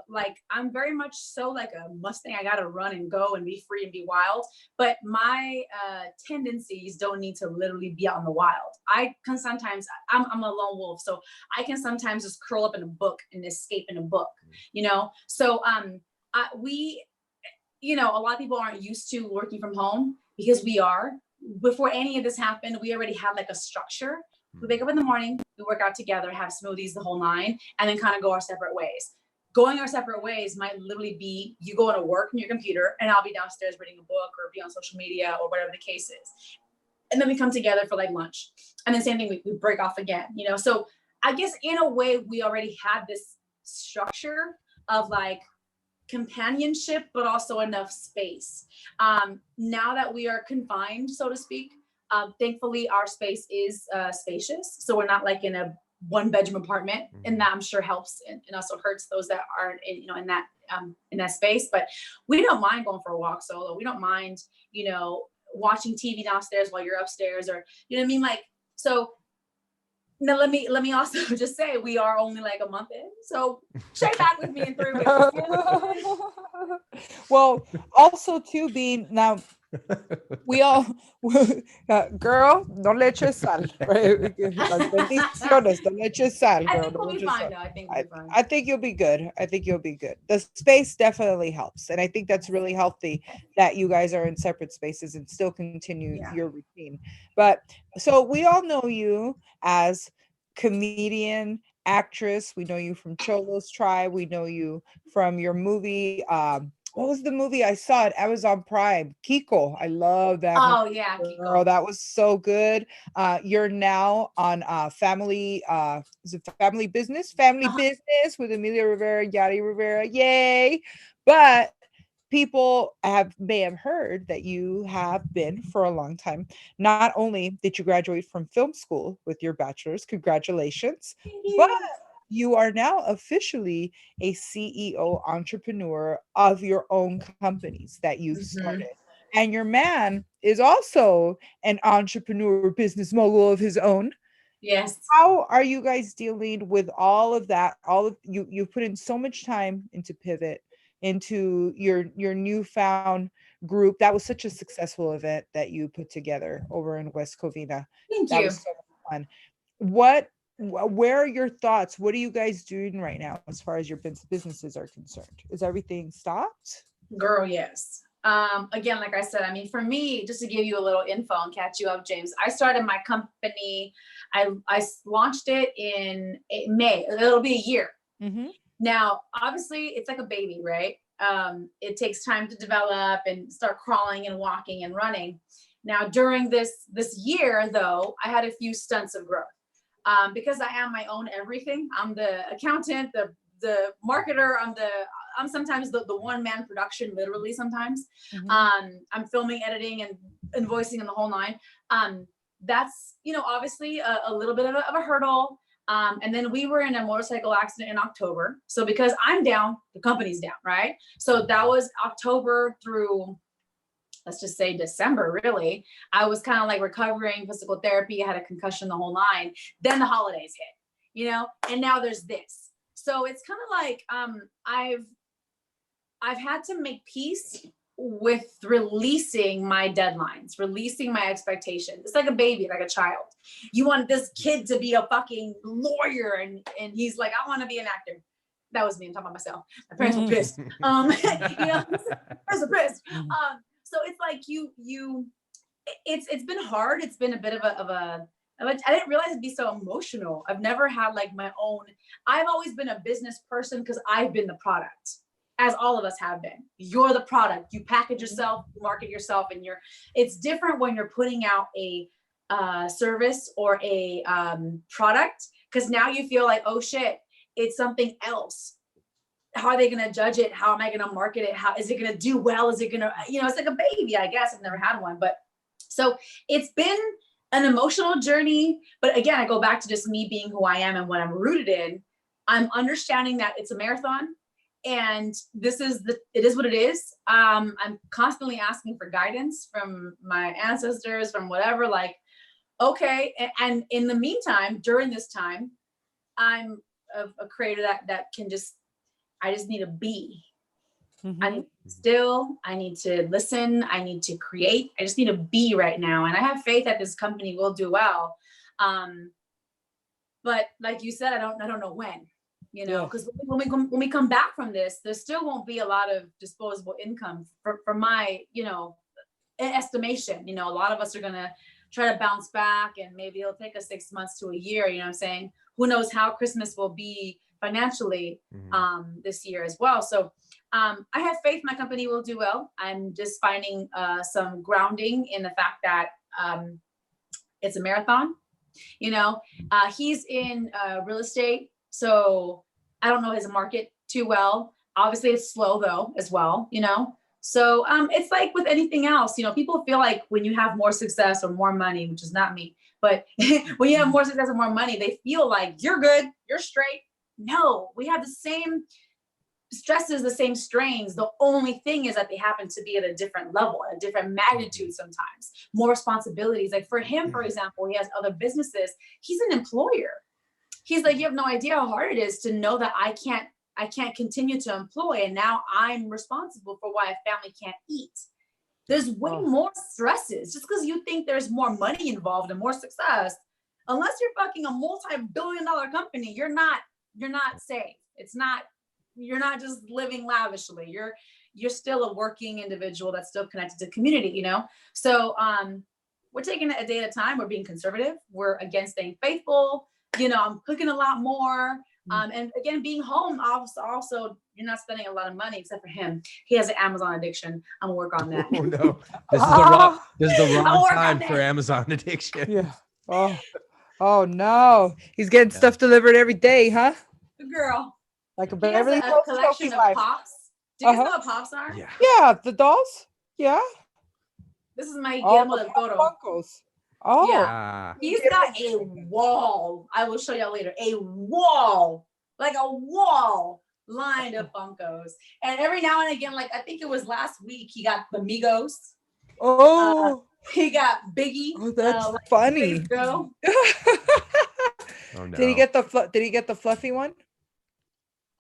Like I'm very much so like a Mustang. I gotta run and go and be free and be wild. But my tendencies don't need to literally be out in the wild. I can sometimes I'm a lone wolf, so I can sometimes just curl up in a book and escape in a book. You know, so we, you know, a lot of people aren't used to working from home because we are. Before any of this happened, we already had like a structure. We wake up in the morning, we work out together, have smoothies, the whole nine, and then kind of go our separate ways. Going our separate ways might literally be you going to work on your computer and I'll be downstairs reading a book or be on social media or whatever the case is. And then we come together for like lunch. And then same thing, we break off again, you know? So I guess in a way we already had this structure of like companionship, but also enough space. Now that we are confined, so to speak, thankfully our space is spacious. So we're not like in a 1-bedroom apartment, and that I'm sure helps and also hurts those that aren't in, you know, in that space. But we don't mind going for a walk solo. We don't mind, you know, watching TV downstairs while you're upstairs, or you know what I mean? Like, so now let me also just say we are only like a month in. So check back with me in 3 weeks. Well, also too being now we all girl, no le eches sal. Right? Las bendiciones, no le eches sal, I girl. think No we'll le be eches fine sal. though. I think we'll be fine. I think you'll be good. I think you'll be good. The space definitely helps. And I think that's really healthy that you guys are in separate spaces and still continue your routine. But so we all know you as comedian, actress. We know you from Cholo's Tribe. We know you from your movie. What was the movie? I saw it, Amazon Prime. Kiko. I love that Oh movie. yeah, Girl, Kiko. that was so good. You're now on Family is it Family Business? Family Business with Amelia Rivera, Yadi Rivera. Yay. But people may have heard that you have been for a long time. Not only did you graduate from film school with your bachelor's, congratulations, but you are now officially a CEO entrepreneur of your own companies that you've started. And your man is also an entrepreneur, business mogul of his own. Yes. How are you guys dealing with all of that? All of you put in so much time into Pivot, into your newfound group. That was such a successful event that you put together over in West Covina. Thank That you. was so much fun. Where are your thoughts? What are you guys doing right now as far as your businesses are concerned? Is everything stopped? Girl, yes. Again, like I said, I mean, for me, just to give you a little info and catch you up, James, I started my company. I launched it in May. It'll be a year. Now, obviously, it's like a baby, right? It takes time to develop and start crawling and walking and running. Now, during this year, though, I had a few stunts of growth. Because I am my own everything. I'm the accountant, the marketer. I'm sometimes the one-man production, literally sometimes. I'm filming, editing, and invoicing and the whole nine. That's, you know, obviously a little bit of a hurdle. And then we were in a motorcycle accident in October. So because I'm down, the company's down, right? So that was October through, let's just say December, really. I was kind of like recovering, physical therapy, I had a concussion, the whole nine. Then the holidays hit, you know, and now there's this. So it's kind of like I've had to make peace with releasing my deadlines, releasing my expectations. It's like a baby, like a child. You want this kid to be a fucking lawyer, and he's like, I want to be an actor. That was me. I'm talking about myself. My parents were pissed. You know, parents were pissed. So it's like it's been hard. It's been a bit of a I didn't realize it'd be so emotional. I've never had like my own. I've always been a business person because I've been the product, as all of us have been. You're the product. You package yourself, you market yourself, and it's different when you're putting out a service or a product, because now you feel like, oh shit, it's something else. How are they going to judge it? How am I going to market it? How is it going to do well? Is it going to, it's like a baby, I guess. I've never had one, but so it's been an emotional journey. But again, I go back to just me being who I am and what I'm rooted in. I'm understanding that it's a marathon, and it is what it is. I'm constantly asking for guidance from my ancestors, from whatever, like, okay. And in the meantime, during this time, I'm a creator that can I just need to be. I need to still, I need to listen, I need to create. I just need to be right now. And I have faith that this company will do well. But like you said, I don't know when, because when we come back from this, there still won't be a lot of disposable income for my, estimation. A lot of us are going to try to bounce back, and maybe it'll take us 6 months to a year. You know what I'm saying? Who knows how Christmas will be financially this year as well. So I have faith my company will do well. I'm just finding some grounding in the fact that it's a marathon. He's in real estate, so I don't know his market too well. Obviously, it's slow though as well. So it's like with anything else. People feel like when you have more success or more money, which is not me, but when you have more success and more money, they feel like you're good, you're straight. No, we have the same stresses, the same strains. The only thing is that they happen to be at a different level, a different magnitude sometimes, more responsibilities. Like for him, for example, he has other businesses. He's an employer. He's like, you have no idea how hard it is to know that I can't continue to employ, and now I'm responsible for why a family can't eat. There's way more stresses. Just because you think there's more money involved and more success, unless you're fucking a multi-billion-dollar company, you're not safe. You're not just living lavishly. You're still a working individual that's still connected to community, So we're taking it a day at a time. We're being conservative. We're again staying faithful. I'm cooking a lot more. And again, being home, also you're not spending a lot of money, except for him. He has an Amazon addiction. I'm gonna work on that. Oh no, this is the wrong time for Amazon addiction. Yeah. Oh no, he's getting stuff delivered every day, huh? Good girl. Like a He has Beverly a Hills collection trophy of wife. pops. Do you guys know what pops are? Yeah, the dolls. Yeah. This is my Guillermo del Toro. Funkos. Oh. Yeah. He's got a wall. I will show y'all later. A wall. Like a wall lined of Funkos. And every now and again, like I think it was last week, he got the Migos. Oh. He got Biggie. Oh, that's funny. Oh, no. Did he get the fluffy one?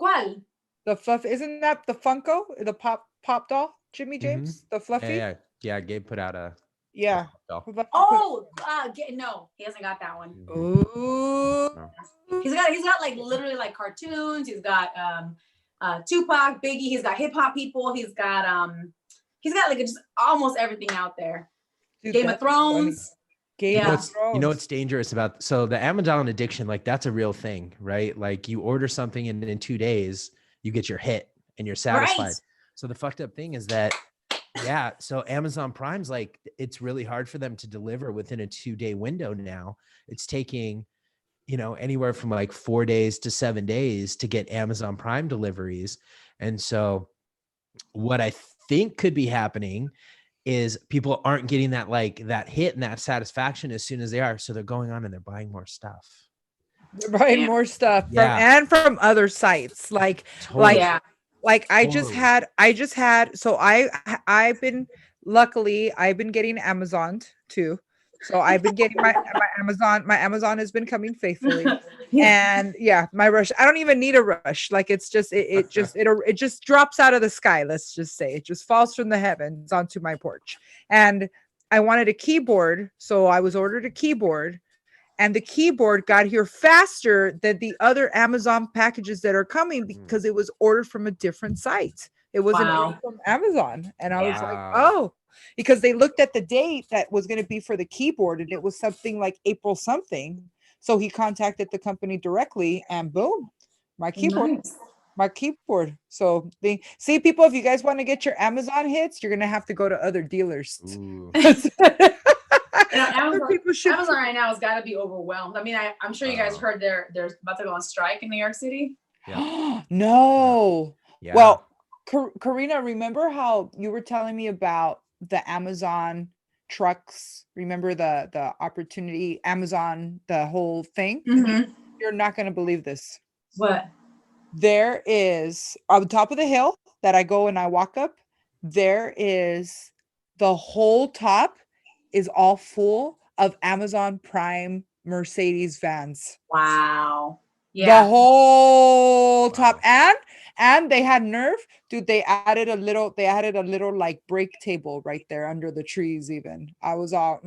¿Cuál? The fluff, isn't that the Funko, the pop doll, Jimmy James, the fluffy? Yeah. Gabe put out a no, he hasn't got that one. Ooh. He's got like literally like cartoons. He's got Tupac, Biggie. He's got hip hop people. He's got like just almost everything out there. Dude, Game of Thrones. You know what's dangerous about, so the Amazon addiction, like that's a real thing, right? Like you order something and in 2 days you get your hit and you're satisfied. Right. So the fucked up thing is that, so Amazon Prime's like, it's really hard for them to deliver within a 2-day window now. It's taking, anywhere from like 4 days to 7 days to get Amazon Prime deliveries. And so what I think could be happening is people aren't getting that hit and that satisfaction as soon as they are. So they're going on and they're buying more stuff. They're buying more stuff from other sites. Like I just had, so I've been getting Amazoned too. So I've been getting my Amazon has been coming faithfully. And my rush, I don't even need a rush. Like it's just, it just drops out of the sky. Let's just say it just falls from the heavens onto my porch. And I wanted a keyboard. So I was ordered a keyboard, and the keyboard got here faster than the other Amazon packages that are coming because it was ordered from a different site. It wasn't ordered from Amazon. And I was like, oh, because they looked at the date that was going to be for the keyboard and it was something like April something. So he contacted the company directly and boom, my keyboard. Nice. My keyboard. So they see, people, if you guys want to get your Amazon hits, you're gonna have to go to other dealers. Ooh. Other people ship Amazon right now has got to be overwhelmed. I mean, I'm sure you guys heard they're about to go on strike in New York City. No. Yeah. Well, Karina, remember how you were telling me about the Amazon trucks? Remember the opportunity, Amazon, the whole thing? Mhm. You're not gonna believe this. What? There is on the top of the hill that I go and I walk up, there is the whole top is all full of Amazon Prime Mercedes vans. Wow. The Yeah. whole top. And they had nerve, dude. They added a little like break table right there under the trees. Even I was all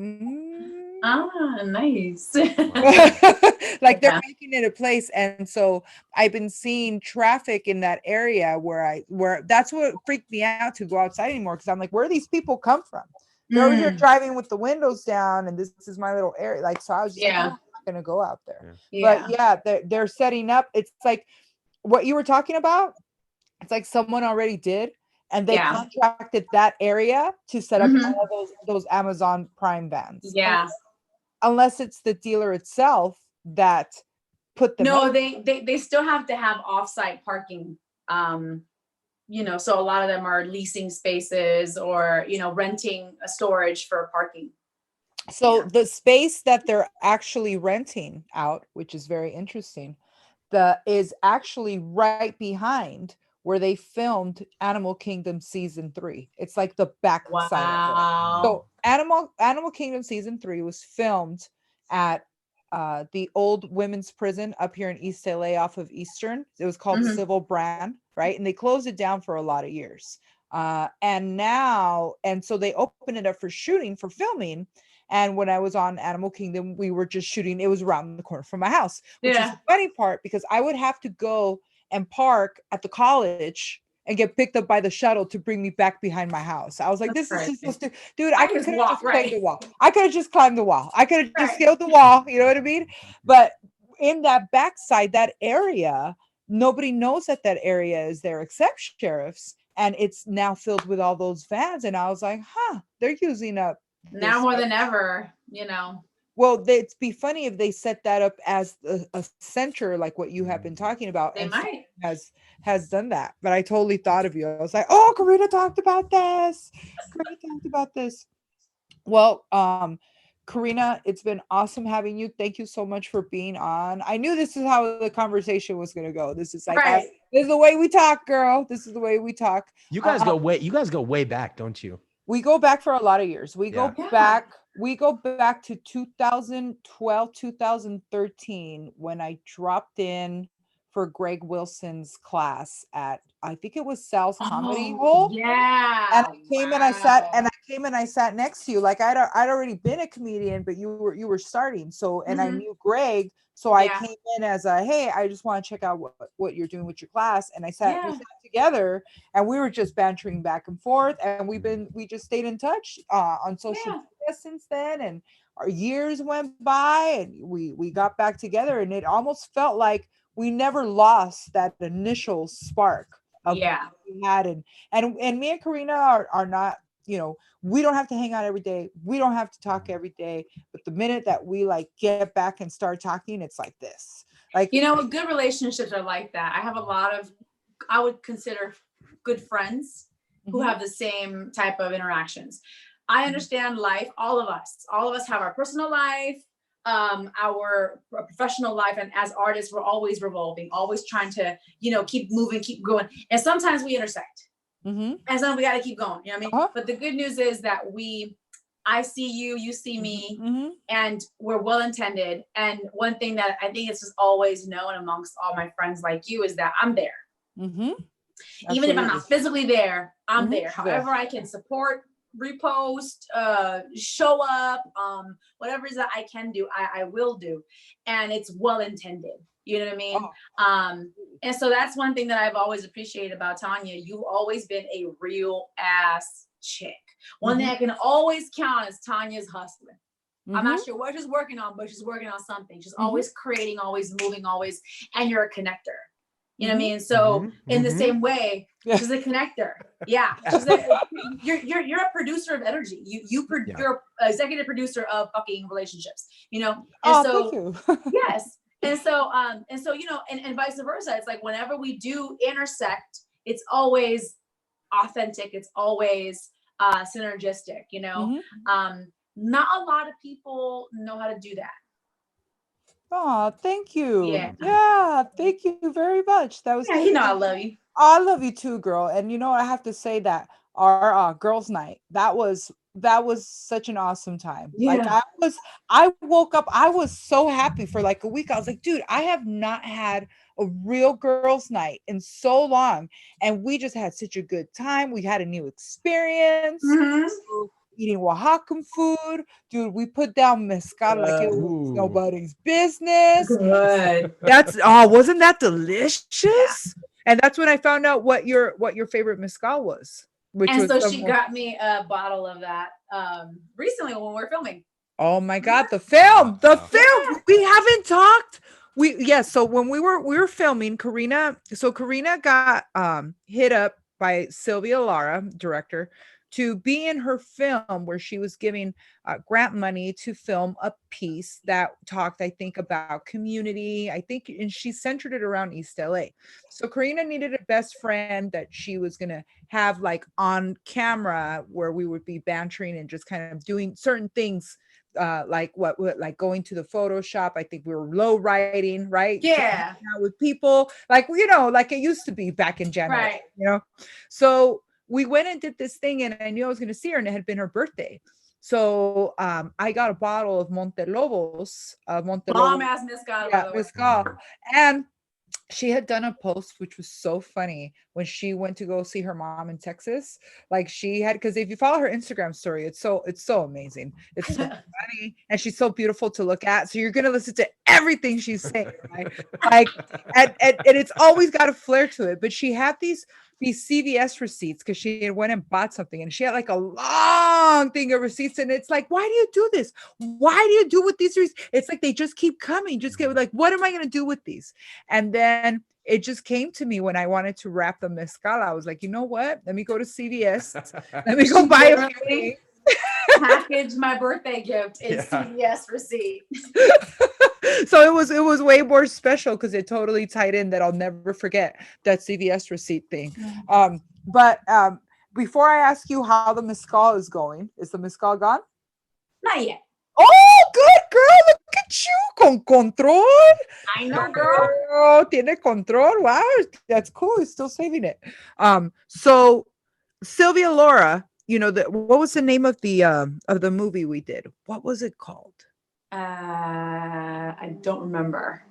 Ah, nice. like they're Yeah. making it a place. And so I've been seeing traffic in that area where that's what freaked me out to go outside anymore, because I'm like, where do these people come from? They're over here driving with the windows down, and this is my little area. Like, so I was just like, I'm not gonna go out there. But yeah, they're setting up. It's like what you were talking about. It's like someone already did, and they contracted that area to set up all of those Amazon Prime vans. Yeah. Unless it's the dealer itself that put them No, up. they still have to have offsite parking. You know, so a lot of them are leasing spaces or, you know, renting a storage for parking. So the space that they're actually renting out, which is very interesting, is actually right behind where they filmed Animal Kingdom season 3. It's like the back side of it. So Animal Kingdom season 3 was filmed at the old women's prison up here in East LA off of Eastern. It was called Civil Brand, right? And they closed it down for a lot of years. And so they opened it up for shooting, for filming. And when I was on Animal Kingdom, we were just shooting. It was around the corner from my house, which is the funny part, because I would have to go and park at the college and get picked up by the shuttle to bring me back behind my house. I was like, this is just so dude, I could have just climbed the wall. I could have just climbed the wall. I could have just scaled the wall. You know what I mean? But in that backside, that area, nobody knows that area is there except sheriffs. And it's now filled with all those vans. And I was like, they're using up now more than ever, you know. Well, it'd be funny if they set that up as a center, like what you have been talking about. They might. Has done that. But I totally thought of you. I was like, oh, Karina talked about this. Well, Karina, it's been awesome having you. Thank you so much for being on. I knew this is how the conversation was going to go. This is like, this is the way we talk, girl. This is the way we talk. You guys go way back, don't you? We go back for a lot of years. We go back to 2012, 2013, when I dropped in for Greg Wilson's class at, I think it was Sal's Comedy Hole. Yeah. And I came and I sat next to you. Like I'd already been a comedian, but you were starting. So, and I knew Greg. So I came in as hey, I just want to check out what you're doing with your class. And we sat together and we were just bantering back and forth. And we just stayed in touch on social media since then. And our years went by and we got back together, and it almost felt like we never lost that initial spark of what we had. And me and Karina are not, you know, we don't have to hang out every day. We don't have to talk every day. But the minute that we like get back and start talking, it's like this. Like, you know, good relationships are like that. I have a lot of, I would consider good friends who have the same type of interactions. I understand life. All of us have our personal life, our professional life. And as artists, we're always revolving, always trying to, you know, keep moving, keep going. And sometimes we intersect. And sometimes we got to keep going. You know what I mean? But the good news is that I see you, you see me, and we're well intended. And one thing that I think is just always known amongst all my friends like you is that I'm there. Even if I'm not physically there, I'm there. However I can support, repost, show up, whatever it is that I can do, I will do. And it's well intended. You know what I mean? And so that's one thing that I've always appreciated about Tanya. You've always been a real ass chick. One thing I can always count is Tanya's hustling. I'm Mm-hmm. not sure what she's working on, but she's working on something. She's always creating, always moving, always, and you're a connector. You know what I mean? So in the same way, she's a connector. Yeah, she's you're a producer of energy. You're an executive producer of fucking relationships. You know, and so thank you. yes, and so you know, and vice versa. It's like whenever we do intersect, it's always authentic. It's always synergistic. You know, not a lot of people know how to do that. Oh, thank you. Yeah. Yeah, thank you very much. That was Yeah, you know I love you. I love you too, girl. And you know, I have to say that our girls' night, that was such an awesome time. Like Yeah. I woke up, I was so happy for like a week. I was like, dude, I have not had a real girls' night in so long. And we just had such a good time. We had a new experience. Eating Oaxacan food, dude. We put down mezcal like it was nobody's business. Good. That's wasn't that delicious? And that's when I found out what your favorite mezcal was. Which and was so she got me a bottle of that recently when we were filming. Oh my God, the film. We haven't talked. So when we were filming, Karina got hit up by Sylvia Lara, director, to be in her film where she was giving grant money to film a piece that talked, I think, about community, and she centered it around East LA. So Karina needed a best friend that she was going to have like on camera where we would be bantering and just kind of doing certain things, like like going to the photo shop. I think we were low riding, right? Yeah. With people, like, you know, like it used to be back in January, right. You know? So we went and did this thing, and I knew I was going to see her, and it had been her birthday. So I got a bottle of Montelobos, Bomb ass mezcal, mezcal, and she had done a post which was so funny when she went to go see her mom in Texas. Like she had, because if you follow her Instagram story, it's so amazing. It's so funny, and she's so beautiful to look at. So you're gonna listen to everything she's saying, right? Like, and it's always got a flair to it. But she had these CVS receipts because she had went and bought something, and she had like a long thing of receipts, and it's like, why do you do this? Why do you do with these receipts? It's like they just keep coming. Just get like, what am I gonna do with these? And then it just came to me when I wanted to wrap the mezcal. I was like, you know what? Let me go to CVS. Let me go buy a few things. Package my birthday gift in CVS receipt. So it was way more special because it totally tied in that I'll never forget that CVS receipt thing. But before I ask you how the mezcal is going, is the mezcal gone? Not yet. Oh, good girl. Look at you. Con control. I know, girl. Oh, tiene control. Wow, that's cool. He's still saving it. So Sylvia Laura, you know, what was the name of the movie we did? What was it called? I don't remember.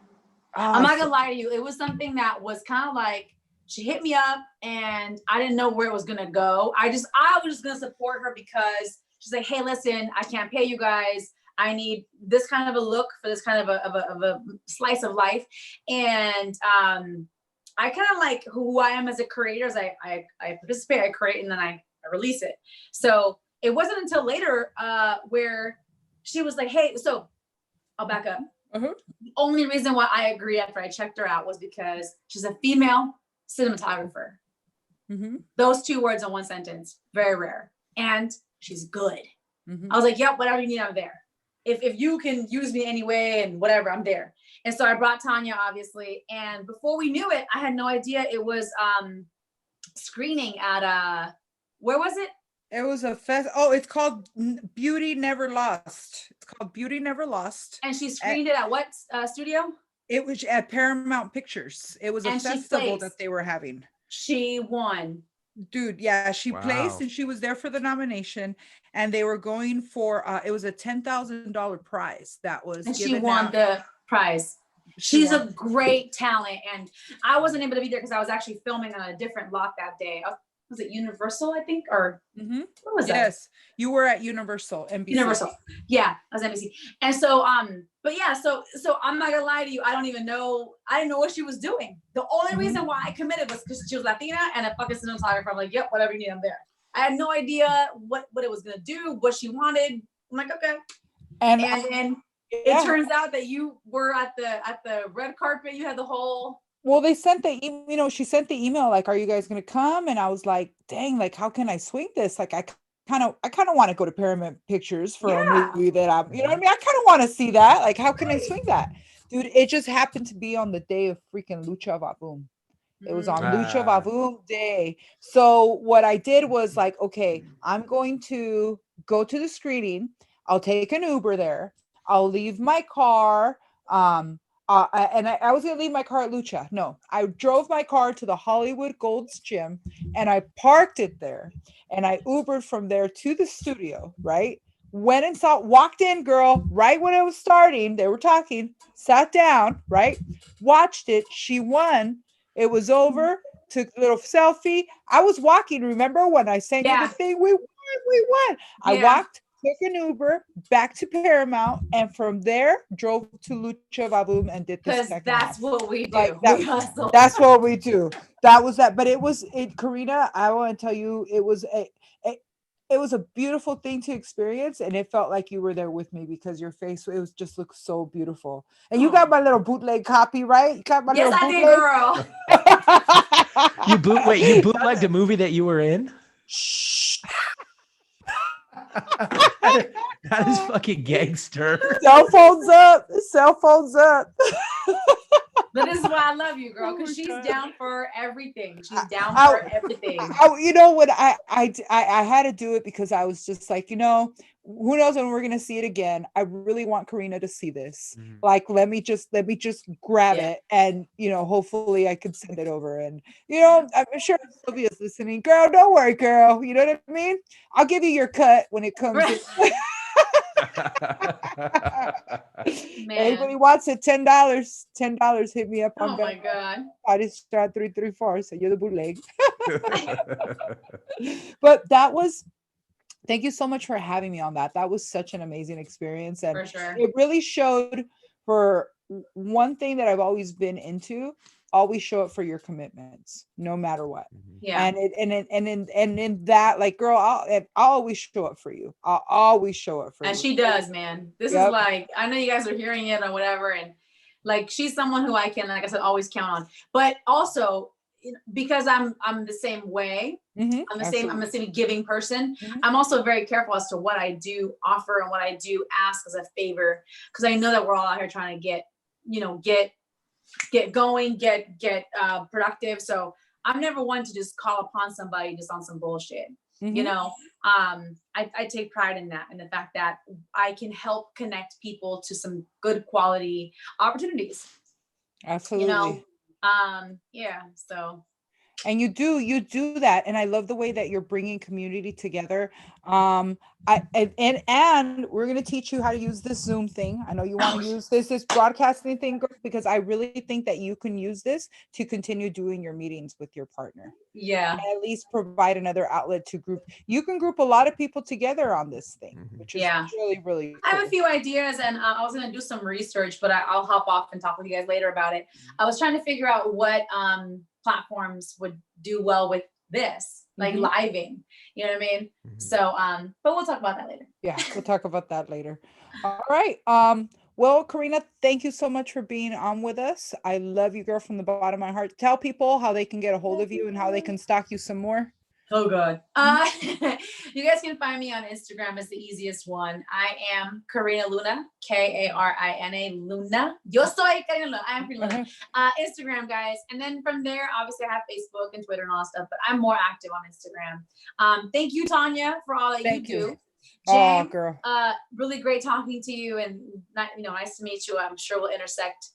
I'm not gonna lie to you. It was something that was kind of like she hit me up and I didn't know where it was gonna go. I was just gonna support her because she's like, hey, listen, I can't pay you guys. I need this kind of a look for this kind of a slice of life. And I kind of like who I am as a creator. As I participate, I create, and then I release it. So it wasn't until later where she was like, hey, so I'll back up. The only reason why I agreed after I checked her out was because she's a female cinematographer. Those two words in one sentence, very rare. And she's good. I was like, yep, whatever you need, I'm there. If you can use me anyway and whatever, I'm there. And so I brought Tanya, obviously. And before we knew it, I had no idea it was screening at where was it? It was a fest. Oh, it's called Beauty Never Lost. It's called Beauty Never Lost. And she screened it at what studio? It was at Paramount Pictures. It was a festival that they were having. She won. Dude, yeah, she placed, and she was there for the nomination, and they were going for it was a $10,000 prize that was and she won the prize. She's a great talent, and I wasn't able to be there because I was actually filming on a different lot that day. Was it Universal, I think, or what was that? Yes, you were at Universal, NBC. Universal, yeah, I was NBC. And so but yeah, so I'm not gonna lie to you, I didn't know what she was doing. The only reason why I committed was because she was Latina and a fucking cinematographer. I'm like, yep, whatever you need, I'm there. I had no idea what it was gonna do, what she wanted. I'm like, okay. And then it turns out that you were at the red carpet. You had the whole. Well, they sent she sent the email like, "Are you guys gonna come?" And I was like, "Dang, like, how can I swing this? Like, I kind of want to go to Paramount Pictures for a movie that I'm, you know what I mean? I kind of want to see that. Like, how can I swing that, dude? It just happened to be on the day of freaking Lucha Vavoom. It was on Lucha Vavoom Day. So what I did was like, okay, I'm going to go to the screening. I'll take an Uber there. I'll leave my car. And I was gonna leave my car at Lucha. No, I drove my car to the Hollywood Gold's gym and I parked it there. And I Ubered from there to the studio, right? Went and walked in, girl, right when it was starting. They were talking, sat down, right? Watched it. She won. It was over. Took a little selfie. I was walking. Remember when I sent you the thing? We won. I walked, took an Uber back to Paramount, and from there drove to Lucha Vavoom and did this. Because that's what we do. Like, we hustle. That's what we do. That was that. But Karina, I want to tell you, it was a beautiful thing to experience, and it felt like you were there with me because your face, it was just looked so beautiful. And you got my little bootleg copy, right? You got my little bootleg? Yes, I You did, girl. bootlegged a movie that you were in? Shh. That is fucking gangster. Cell phones up. But this is why I love you, girl, because she's down for everything. She's down for everything. You know what? I had to do it because I was just like, who knows when we're gonna see it again. I really want Karina to see this. Mm-hmm. Like, let me just grab it, and hopefully I could send it over. And I'm sure Sylvia's listening. Girl, don't worry, girl. You know what I mean? I'll give you your cut when it comes. Anybody wants it? $10. Hit me up on. Oh my god! I just start 334. So you're the bootleg. But that was. Thank you so much for having me on that. That was such an amazing experience, and for sure. It really showed for one thing that I've always been into. Always show up for your commitments, no matter what. Yeah. And in that, like, girl, I'll always show up for you. I'll always show up for you. And she does, man. This is like, I know you guys are hearing it or whatever, and like, she's someone who I can, like I said, always count on. But also, because I'm the same way. Mm-hmm. I'm the same giving person. Mm-hmm. I'm also very careful as to what I do offer and what I do ask as a favor, because I know that we're all out here trying to get going, get productive. So I'm never one to just call upon somebody just on some bullshit. Mm-hmm. I take pride in that, and the fact that I can help connect people to some good quality opportunities. Absolutely. So. And you do that, and I love the way that you're bringing community together. And we're going to teach you how to use this Zoom thing. I know you want to use this broadcasting thing, because I really think that you can use this to continue doing your meetings with your partner. Yeah. And at least provide another outlet to group. You can group a lot of people together on this thing, which is really, really cool. I have a few ideas, and I was going to do some research, but I'll hop off and talk with you guys later about it. I was trying to figure out what platforms would do well with this, like living, you know what I mean? Mm-hmm. So but we'll talk about that later. Yeah, we'll talk about that later. All right. Well, Karina, thank you so much for being on with us. I love you, girl, from the bottom of my heart. Tell people how they can get a hold of you and how they can stalk you some more. Oh God. You guys can find me on Instagram. It's the easiest one. I am Karina Luna, Karina Luna. Yo soy Karina Luna. I am Karina Luna. Instagram, guys. And then from there, obviously I have Facebook and Twitter and all that stuff, but I'm more active on Instagram. Thank you, Tanya, for all that you do. Jane, girl. Really great talking to you, and nice to meet you. I'm sure we'll intersect,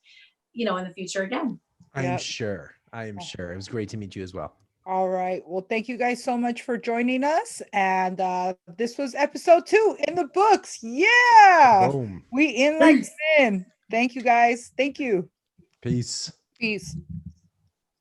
in the future again. I'm sure. It was great to meet you as well. All right. Well, thank you guys so much for joining us. And this was episode 2 in the books. Yeah. Boom. We in like sin. Thank you guys. Thank you. Peace. Peace.